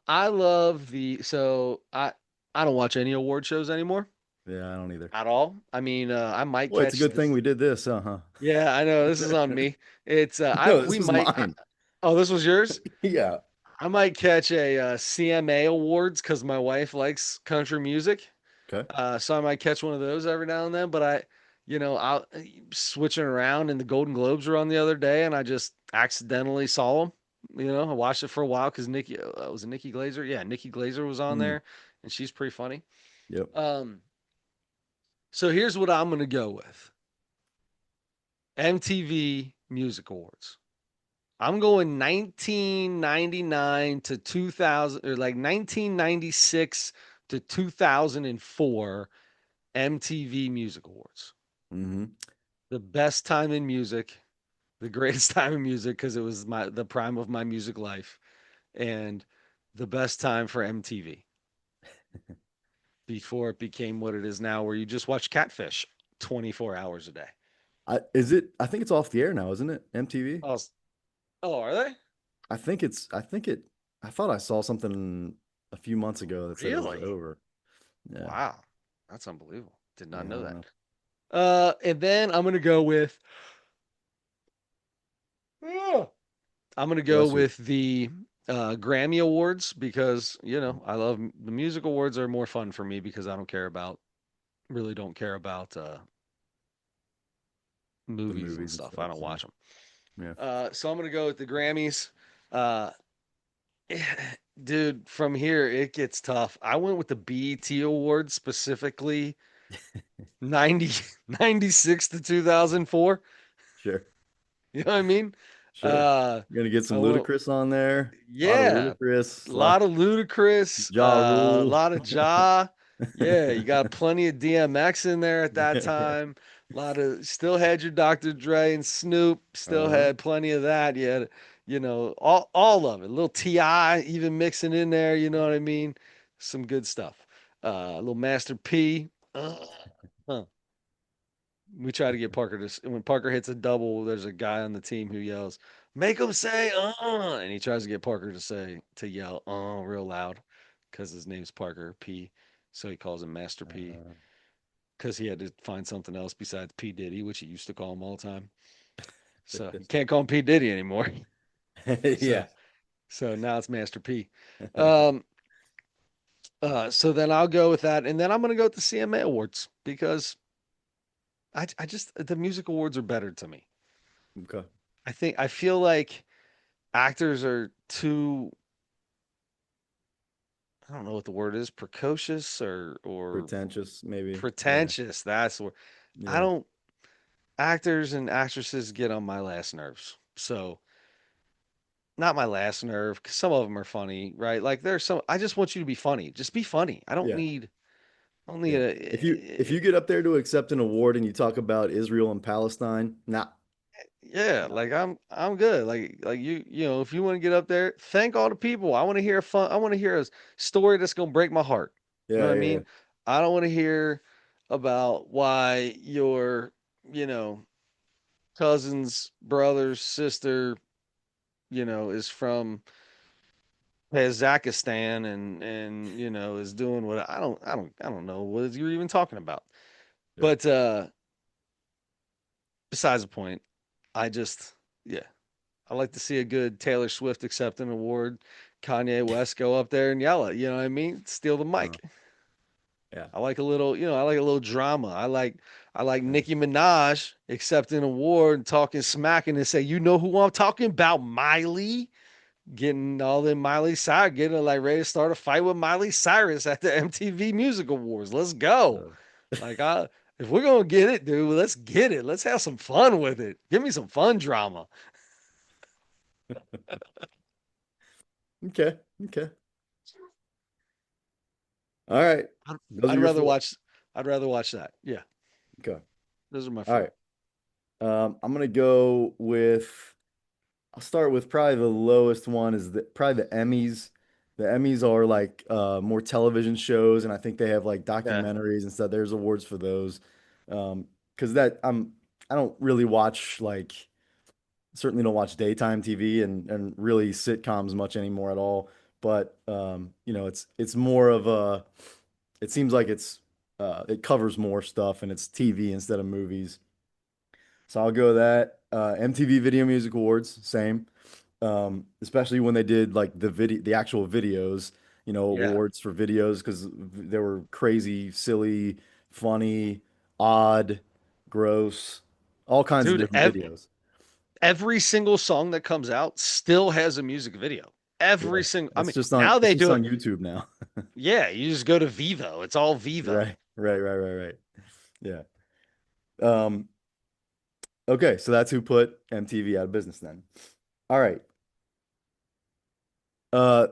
I love the so I don't watch any award shows anymore Yeah, I don't either. at all. I mean, I might Boy, it's a catch good thing this. we did this, huh? Yeah, I know this is on me. It's I No, this we was might. mine. Oh, this was yours. Yeah. I might catch a CMA awards because my wife likes country music. Okay. So I might catch one of those every now and then. But I'll switching around, and the Golden Globes were on the other day, and I just accidentally saw them. I watched it for a while because Nikki was it Nikki Glazer? Yeah, Nikki Glazer was on Mm, there, and she's pretty funny. yep. Um, so here's what I'm gonna go with: MTV Music Awards. I'm going 1999 to 2000, or like 1996 to 2004 MTV Music Awards. Hmm. The best time in music, the greatest time in music because it was the prime of my music life, and the best time for MTV before it became what it is now, where you just watch Catfish 24 hours a day. I think it's off the air now, isn't it? MTV? Oh, oh, are they I thought I saw something a few months ago that said it was really? over. Yeah. Wow, that's unbelievable. Did Yeah, not I know don't that. know. And then I'm gonna go Bless you. with the Grammy Awards because I love the music awards are more fun for me because I don't care about really don't care about The movies and movies and stuff. I stuff. don't Yeah. watch them. Yeah. So I'm gonna go with the Grammys. Uh, dude, from here it gets tough. I went with the BET Awards specifically 90 96 to 2004. Sure. You know what I mean? Sure. Uh, You're gonna get I some went Ludacris on there. A lot of Yeah, Ludacris, a a lot lot of Ludacris, Ja a Rule. lot of Ja. Yeah, you got plenty of DMX in there at that time. A lot of still had your Dr. Dre and Snoop. Still Uh-huh. had plenty of that. You had, all of it. A little Ti even mixing in there. You know what I mean? Some good stuff. A little Master P. Huh. We try to get Parker to when Parker hits a double, there's a guy on the team who yells, "Make him say and he tries to get Parker to yell real loud because his name's Parker P, so he calls him Master P Uh, because he had to find something else besides P Diddy, which he used to call him all the time. So you can't call him P Diddy anymore. So yeah. so now it's Master P. Um, so then I'll go with that, and then I'm gonna go with the CMA Awards because I just the music awards are better to me. Okay. I feel like actors are too, I don't know what the word is, precocious or Pretentious, maybe. Yeah. pretentious. That's what I Yeah. don't actors and actresses get on my last nerves. So not my last nerve, because some of them are funny, right? Like there's some I just want you to be funny. Just be funny. Yeah. I don't need Yeah. If you get up there to accept an award and you talk about Israel and Palestine, nah. yeah, No. like I'm good. Like you know, if you want to get up there, thank all the people. I want to hear a story that's gonna break my heart. You know Yeah, what I yeah, yeah. mean? I don't want to hear about why your, you know, cousin's brother's sister, is from Kazakhstan and is doing what I don't know what you're even talking about. Yeah. But besides the point, I just yeah, I like to see a good Taylor Swift accept an award, Kanye West go up there and yell it. You know what I mean? Steal the Uh, mic. yeah. I like a little, I like a little drama. I like Yeah. Nicki Minaj accepting an award and talking smack and say, you know who I'm talking about, Miley. Getting all the Miley Cyrus, getting like ready to start a fight with Miley Cyrus at the MTV Music Awards. Let's go. Uh, Like if we're gonna get it, dude, let's get it. Let's have some fun with it. Give me some fun drama. okay. Okay. All right. I'd, Those are I'd your rather four. watch. I'd rather watch that. Yeah, Okay. those are my All four. right. I'm gonna go with. I'll start with probably the lowest one is probably the Emmys. The Emmys are like more television shows, and I think they have like Yeah, documentaries and stuff. There's awards for those. Because that I don't really watch like certainly don't watch daytime TV and really sitcoms much anymore at all. But it's more of a it seems like it covers more stuff and it's TV instead of movies. So I'll go with that. MTV Video Music Awards, same. Especially when they did like the actual videos, yeah, awards for videos because they were crazy, silly, funny, odd, gross, all kinds of dude. different videos. Every single song that comes out still has a music video. Yeah. Every single. I It's mean, just on now it's they just do on it. YouTube now. Yeah, you just go to Vivo. It's all Vivo. Right. Right, right, right, right. Yeah. Um, okay, so that's who put MTV out of business then. All right. Uh,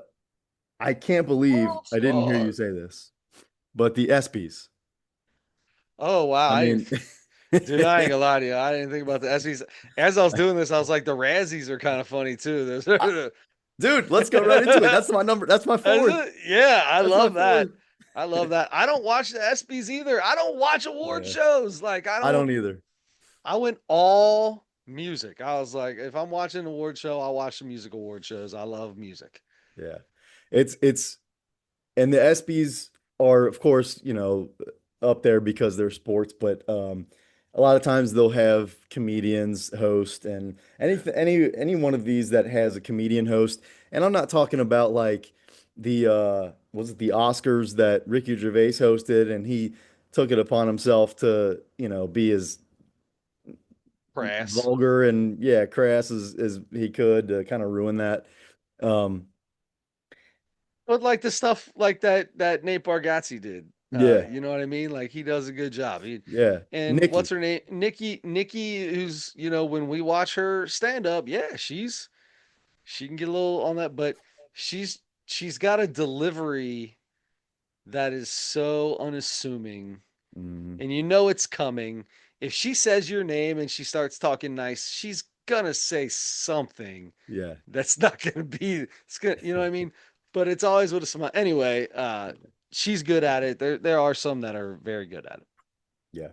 I can't believe World I didn't hear you Star. say this, but the ESPYs. Oh wow, I I didn't. mean, Dude, I ain't gonna lie to you. I didn't think about the ESPYs. As I was doing this, I was like, the Razzies are kind of funny too. dude, let's go right into it. That's my number. That's my Is fourth. it? Yeah, I That's my love that. fourth. I love that. I don't watch the ESPYs either. I don't watch award Yeah, shows. Like I don't either. I went all music. I was like, if I'm watching an award show, I'll watch the music award shows. I love music. Yeah, it's and the ESPYs are, of course, up there because they're sports, but a lot of times they'll have comedians host and any one of these that has a comedian host. And I'm not talking about like the was it the Oscars that Ricky Gervais hosted and he took it upon himself to, be as Crass. vulgar and yeah, crass as he could to kind of ruin that. Um, But like the stuff like that Nate Bargatze did. yeah, You know what I mean? Like he does a good job. yeah. And what's Nikki. her name? Nikki, who's, when we watch her stand up, yeah, she can get a little on that, but she's she's got a delivery that is so unassuming Mhm. and you know it's coming. If she says your name and she starts talking nice, she's gonna say something Yeah. that's not gonna be it's gonna, you know what I mean? But it's always with a smile. Anyway, she's good at it. There are some that are very good at it. Yeah.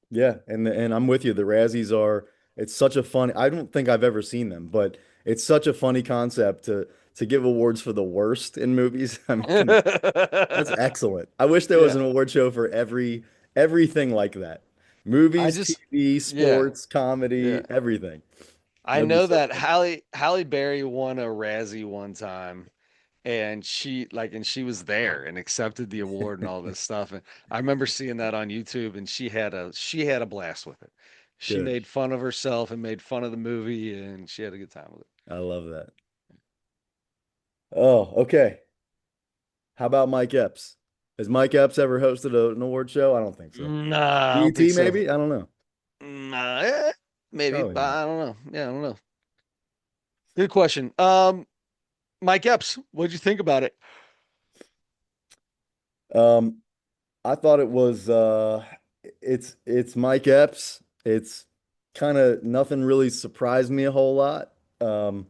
Yeah, and I'm with you. The Razzies are it's such a fun. I don't think I've ever seen them, but it's such a funny concept to give awards for the worst in movies. I mean, come on. That's excellent. I wish there was Yeah. an award show for everything like that. I Movies, just TV, yeah. sports, comedy, Yeah. everything. I That'd be know so that fun. Halle Berry won a Razzie one time, and she was there and accepted the award and all this stuff. And I remember seeing that on YouTube, and she had a blast with it. She Good. made fun of herself and made fun of the movie, and she had a good time with it. I love that. Oh, okay. How about Mike Epps? Has Mike Epps ever hosted an award show? I don't think so. Nah, I don't think BET so. maybe? I don't know. Nah, maybe, Probably but not. I don't know. Yeah, I don't know. Good question. Mike Epps, what'd you think about it? Um, I thought it was it's Mike Epps. It's kind of nothing really surprised me a whole lot. Um,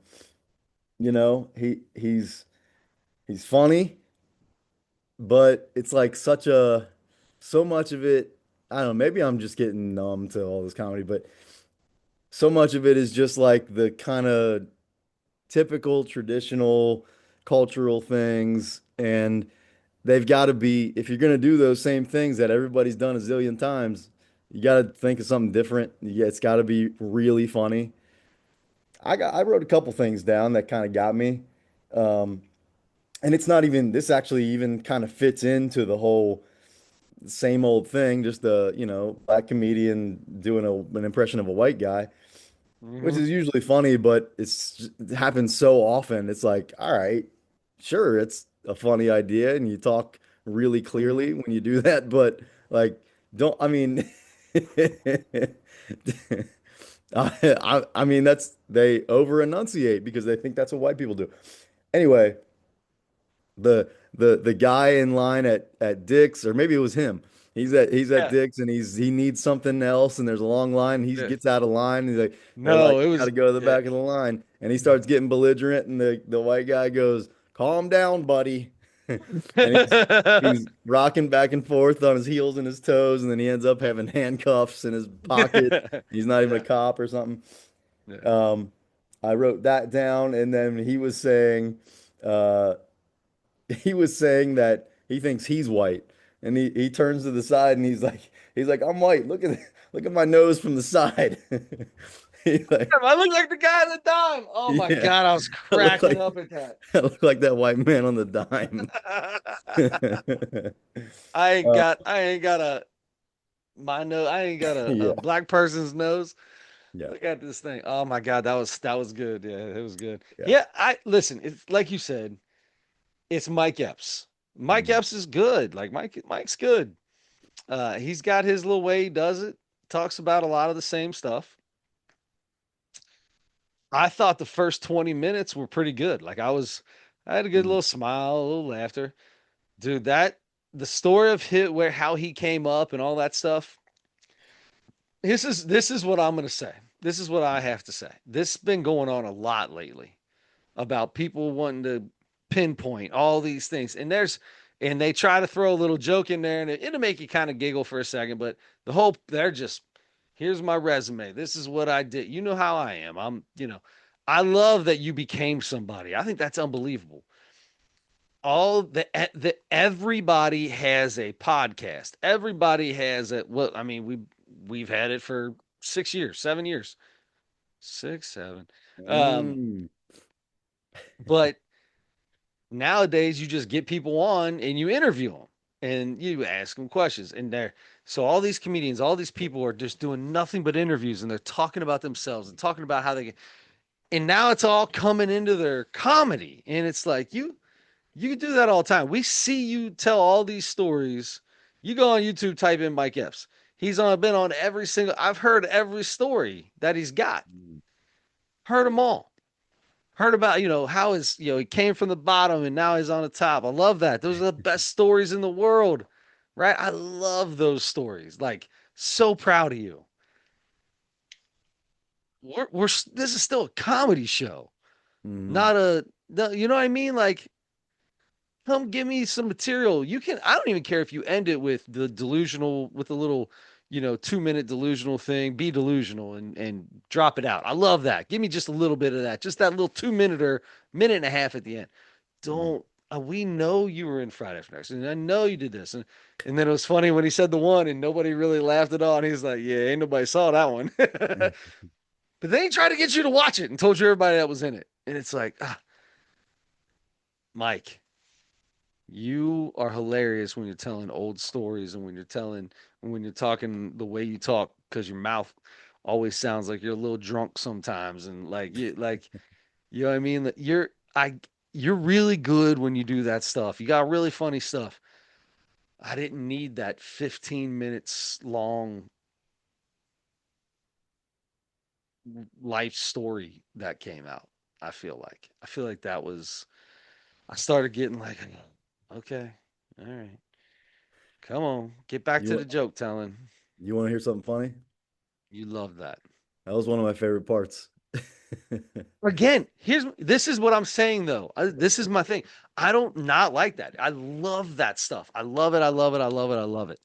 he's funny, but it's like so much of it, I don't know, maybe I'm just getting numb to all this comedy, but so much of it is just like the kind of typical traditional cultural things and they've got to be if you're going to do those same things that everybody's done a zillion times, you got to think of something different. Yeah, it's got to be really funny. I wrote a couple things down that kind of got me. Um, and it's not even this actually even kind of fits into the whole same old thing, just a, black comedian doing an impression of a white guy, which Hmm. is usually funny, but it happens so often. It's like, all right, sure, it's a funny idea, and you talk really Hmm. clearly when you do that, but like, don't, I mean, I mean, they over enunciate because they think that's what white people do. Anyway, the guy in line at Dick's, or maybe it was him. He's at Yeah, Dick's and he needs something else, and there's a long line. And he yeah. gets out of line. And they're like, No, it got to was go to the yeah. back of the line, and he starts getting belligerent, and the white guy goes, "Calm down, buddy," and he's rocking back and forth on his heels and his toes, and then he ends up having handcuffs in his pocket. He's not even a Yeah, cop or something. yeah. Um, I wrote that down, and then uh, he was saying that he thinks he's white, and he turns to the side and he's like I'm white. Look at my nose from the side. He's like, I look like the guy at the dime. Oh my yeah, God, I was I look cracking like up at that. I look like that white man on the dime. Uh, I ain't got a my nose. I ain't got a yeah, black person's nose. yeah, Look at this thing. Oh my God, that was good. Yeah, it was good. yeah. Yeah, I listen. It's like you said. It's Mike Epps. Mike Mm, Epps is good. Like Mike's good. He's got his little way he does it. Talks about a lot of the same stuff. I thought the first 20 minutes were pretty good. I had a good mm, little smile, a little laughter. Dude, the story of where how he came up and all that stuff. This is what I'm gonna say. This is what I have to say. This has been going on a lot lately about people wanting to pinpoint all these things. And they try to throw a little joke in there and it'll make you kind of giggle for a second, but they're just here's my resume. This is what I did. You know how I am. I love that you became somebody. I think that's unbelievable. Everybody has a podcast. Everybody has it. Well, I mean, we've had it for 6 years, 7 years, six, seven. Um, mm, but nowadays you just get people on and you interview them and you ask them questions and so all these comedians, all these people are just doing nothing but interviews and they're talking about themselves and talking about how they get, and now it's all coming into their comedy and it's like you do that all the time. We see you tell all these stories. You go on YouTube, type in Mike Epps. Been on every single, I've heard every story that he's got, mm, heard them all. Heard about, how he came from the bottom and now he's on the top. I love that. Those are the best stories in the world, right? I love those stories. Like, so proud of you. This is still a comedy show, mm. not you know what I mean? Like, come give me some material. I don't even care if you end it with the delusional, with a little, 2 minute delusional thing. Be delusional and drop it out. I love that. Give me just a little bit of that. Just that little 2 minute or minute and a half at the end. Mm. Don't we know you were in Friday After Next, and I know you did this, and then it was funny when he said the one, and nobody really laughed at all, and he's like, "Yeah, ain't nobody saw that one." But then he tried to get you to watch it and told you everybody that was in it, and it's like, Mike, you are hilarious when you're telling old stories and when you're talking the way you talk because your mouth always sounds like you're a little drunk sometimes, and you know what I mean. That you're really good when you do that stuff. You got really funny stuff. I didn't need that 15 minutes long life story that came out. I feel like that was. I started getting like, okay, all right, come on, get back You to want the joke telling. you want to hear something funny? You love that. That was one of my favorite parts. Again, this is what I'm saying though. This is my thing. I don't not like that. I love that stuff. I love it. I love it. I love it. I love it.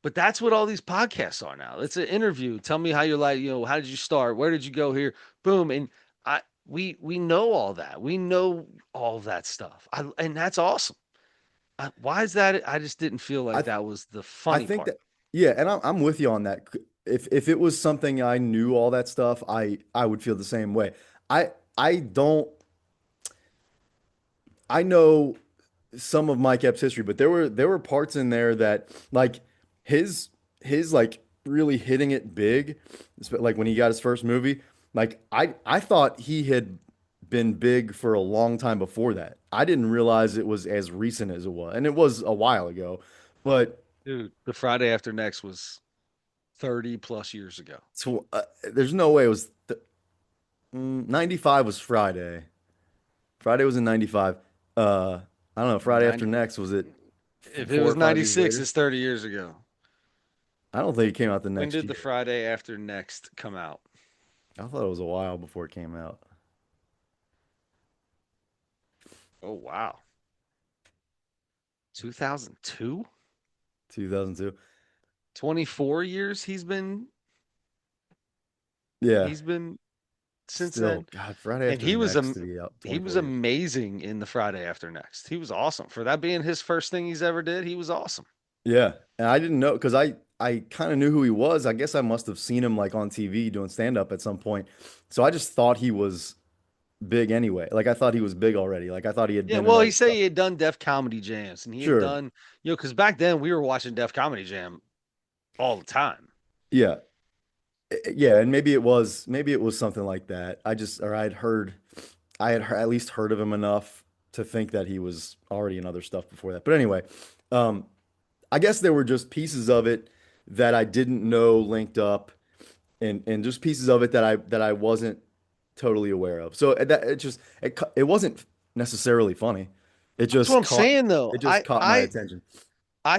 But that's what all these podcasts are now. It's an interview. Tell me how you're like, how did you start? Where did you go here? Boom. And we know all that. We know all that stuff. And that's awesome. Why is that? I just didn't feel like I that was the I funny think part. that yeah, and I'm with you on that. If it was something I knew all that stuff, I would feel the same way. I don't I know some of Mike Epps' history, but there were parts in there that like his his like really hitting it big, like when he got his first movie. Like I thought he had been big for a long time before that. I didn't realize it was as recent as it was, and it was a while ago. But Dude, the Friday After Next was 30 plus years ago. there's no way it was 95 was Friday. Friday was in 95. I don't know. Friday after 90, next was it if it four was or 5 years 96, later? it's 30 years ago. I don't think it came out the When next did the year. Friday After Next come out? I thought it was a while before it came out. Oh, wow. 2002? 2002. 24 years Yeah. he's been since Still, then. God, Friday And after next to be out he was 24 years. amazing in the Friday After Next. He was awesome. For that being his first thing he's ever did, he was awesome. Yeah. And I didn't know because I kind of knew who he was. I guess I must have seen him like on TV doing stand up at some point. So I just thought he was big anyway. Like I thought he was big already. Like I thought he had Yeah, been in well, he other said stuff. he had done Def Comedy Jams and he had Sure. done, because back then we were watching Def Comedy Jam all the time. Yeah. Yeah, and maybe it was something like that. I just or I had at least heard of him enough to think that he was already in other stuff before that. But anyway, um, I guess there were just pieces of it that I didn't know linked up, and just pieces of it that I wasn't totally aware of. So that it wasn't necessarily funny. It That's what just I'm caught saying though. it just caught my attention. I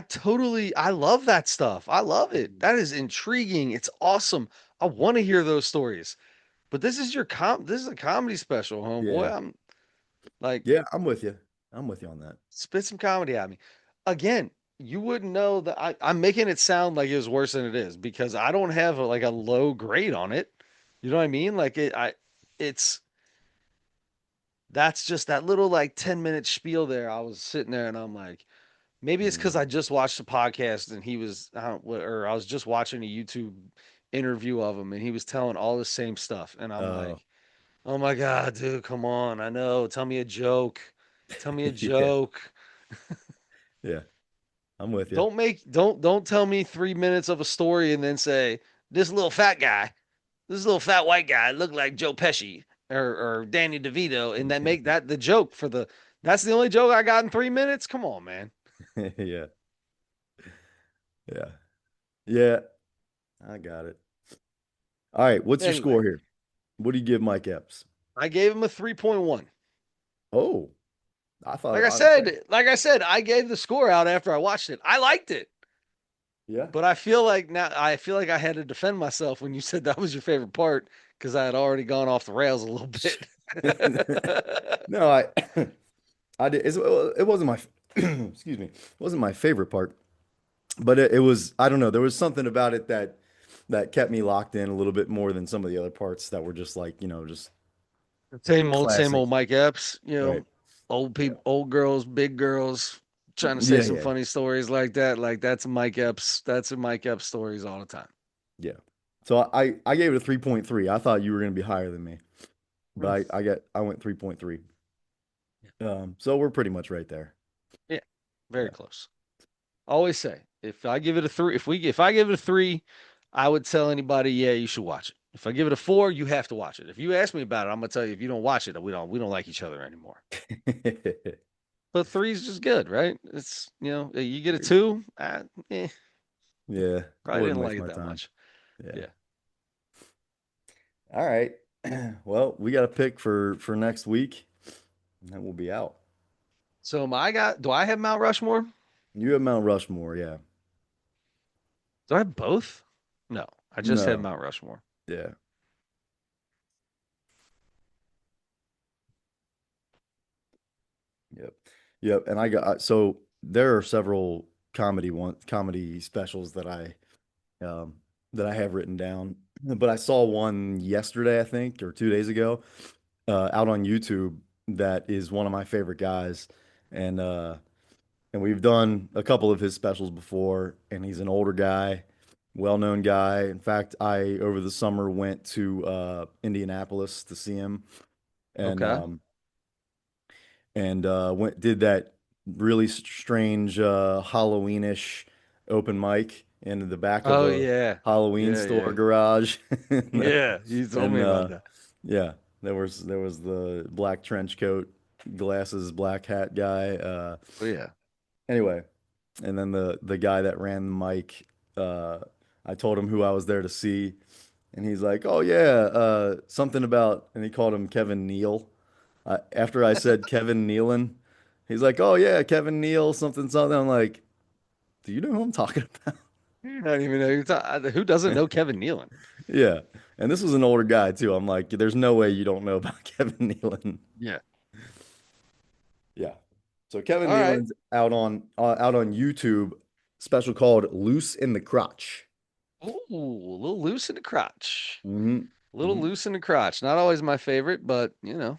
love that stuff. I love it. That is intriguing. It's awesome. I want to hear those stories. But this is a comedy special, homeboy. Yeah. I'm like, Yeah, I'm with you. I'm with you on that. spit some comedy at me. Again, you wouldn't know that I'm making it sound like it was worse than it is because I don't have like a low grade on it. You know what I mean? It's that's just that little like 10-minute spiel there. I was sitting there and I'm like, maybe it's because Mm. I just watched the podcast and he was, I don't, or I was just watching a YouTube interview of him and he was telling all the same stuff. And I'm Oh, like, oh my God, dude, come on. I know. Tell me a joke. Tell me a yeah. joke. Yeah. I'm with you. Don't tell me 3 minutes of a story and then say, this little fat white guy looked like Joe Pesci or Danny DeVito, and that make that the joke for the that's the only joke I got in 3 minutes. Come on, man. Yeah. Yeah. Yeah. I got it. All right. What's your Anyway, score here? What do you give Mike Epps? I gave him a 3.1. Oh, I thought, Like I okay. said, like I said, I gave the score out after I watched it. I liked it. Yeah. But I feel like I had to defend myself when you said that was your favorite part because I had already gone off the rails a little bit. No, I did. It wasn't my, excuse me, it wasn't my favorite part. but it was, I don't know, there was something about it that kept me locked in a little bit more than some of the other parts that were just like, just Same classic. old Mike Epps, Right. old Yeah. people, old girls, big girls trying to say Yeah, some yeah, funny stories like that. Like that's a Mike Epps, that's a Mike Epps stories all the time. yeah. So I gave it a 3.3. I thought you were going to be higher than me, Mm. but I went 3.3. Yeah. So we're pretty much right there. Yeah, very Yeah. close. Always say if I give it a three, if I give it a three, I would tell anybody, yeah, you should watch it. If I give it a four, you have to watch it. If you ask me about it, I'm gonna tell you if you don't watch it, we don't like each other anymore. But three is just good, right? It's you get a two, Yeah, I probably wouldn't didn't like waste it my that time. much. Yeah. Yeah. All right. Well, we got a pick for next week, and then we'll be out. So do I have Mount Rushmore? You have Mount Rushmore, yeah. Do I have both? No, I just had No. Mount Rushmore. Yeah. Yep. Yep. And I got so there are several comedy specials um that I have written down. But I saw one yesterday, I think, or 2 days ago, out on YouTube that is one of my favorite guys. And and we've done a couple of his specials before, and he's an older guy, well-known guy. In fact, I over the summer went to Indianapolis to see him, and Okay. went did that really strange Halloweenish open mic in the back of Oh a yeah. Halloween Yeah, store yeah. garage. Yeah. You told And me about that. yeah, there was the black trench coat, glasses, black hat guy. Oh yeah. Anyway, and then the guy that ran the mic, uh, I told him who I was there to see, and he's like, "Oh yeah, something about," and he called him Kevin Neal. After I said Kevin Nealon, he's like, "Oh yeah, Kevin Neal, something something." I'm like, "Do you know who I'm talking about?" I don't even know who doesn't know Kevin Nealon. Yeah, and this was an older guy too. I'm like, "There's no way you don't know about Kevin Nealon." Yeah. Yeah. So Kevin All right. Nealon's out on YouTube, special called "Loose in the Crotch." Ooh, a little loose in the crotch. hmm A little hmm loose in the crotch. Not always my favorite, but take them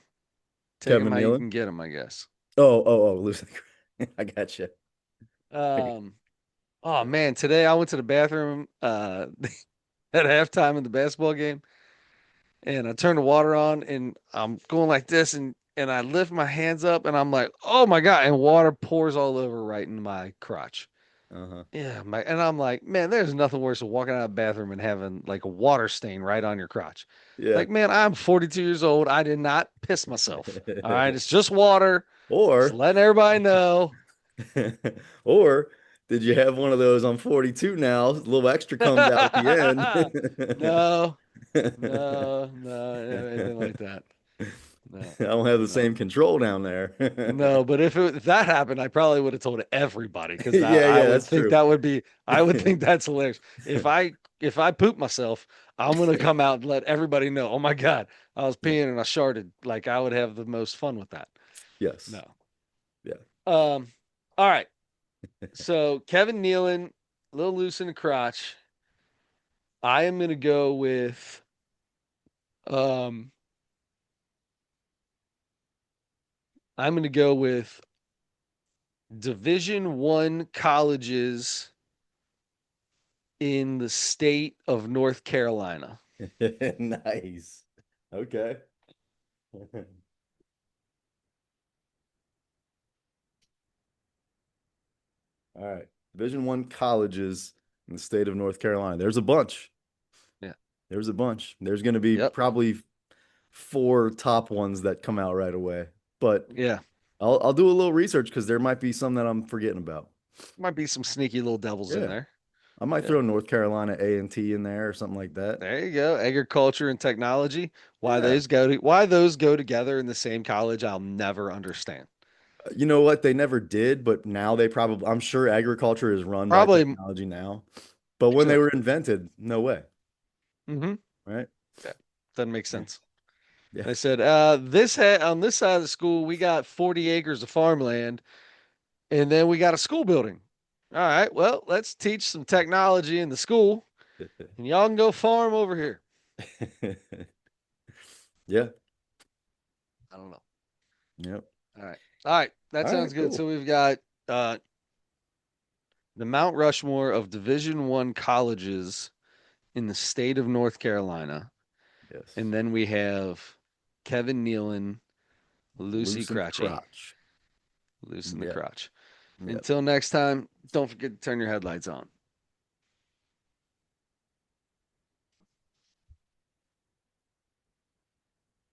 Kevin how you Nealon. can get them, I guess. Oh, Loose in the Crotch. I got you. Um, oh man, today I went to the bathroom at halftime in the basketball game, and I turned the water on, and I'm going like this, and I lift my hands up, and I'm like, oh my God, and water pours all over right in my crotch. Uh-huh. Yeah, and I'm like, man, there's nothing worse than walking out of the bathroom and having like a water stain right on your crotch. Yeah. Like, man, I'm 42 years old. I did not piss myself. All right, it's just water. Just Or letting everybody know. or did you have one of those? I'm 42 now. A little extra comes out at the end. No, no, anything like that. No, I don't have the no, same control down there. no. But if that happened, I probably would have told everybody because Yeah, I yeah, would that's think true. that would be, I would think that's hilarious. If I poop myself, I'm gonna come out and let everybody know. Oh my God, I was Yeah. peeing and I sharted. Like I would have the most fun with that. Yes. No. Yeah. Um. All right. So Kevin Nealon, a little loose in the crotch. I am gonna go with um. I'm gonna go with Division 1 colleges in the state of North Carolina. Nice. Okay. All right. Division 1 colleges in the state of North Carolina. There's a bunch. Yeah. There's a bunch. There's going to be Yep. probably four top ones that come out right away. But Yeah. I'll do a little research because there might be some that I'm forgetting about. Might be some sneaky little devils in Yeah. there. I might Yeah. throw North Carolina A&T in there or something like that. There you go. Agriculture and technology. Yeah. Why those go together in the same college, I'll never understand. You know what? They never did, but now they probably, I'm sure agriculture is run by Probably technology now. But when they should. were invented, no way. Mm-hmm. Right? Yeah. Doesn't make Yeah. sense. Yeah. They said, on this side of the school, we got 40 acres of farmland, and then we got a school building. All right. Well, let's teach some technology in the school, and y'all can go farm over here. Yeah. I don't know. Yep. All right. All right. That All sounds right, good. So cool. we've got uh, the Mount Rushmore of Division I colleges in the state of North Carolina, and Yes. then we have Kevin Nealon, Lucy Loosened Crotchy, crotch. loose in the Yep. crotch. Yep. Until next time, don't forget to turn your headlights on.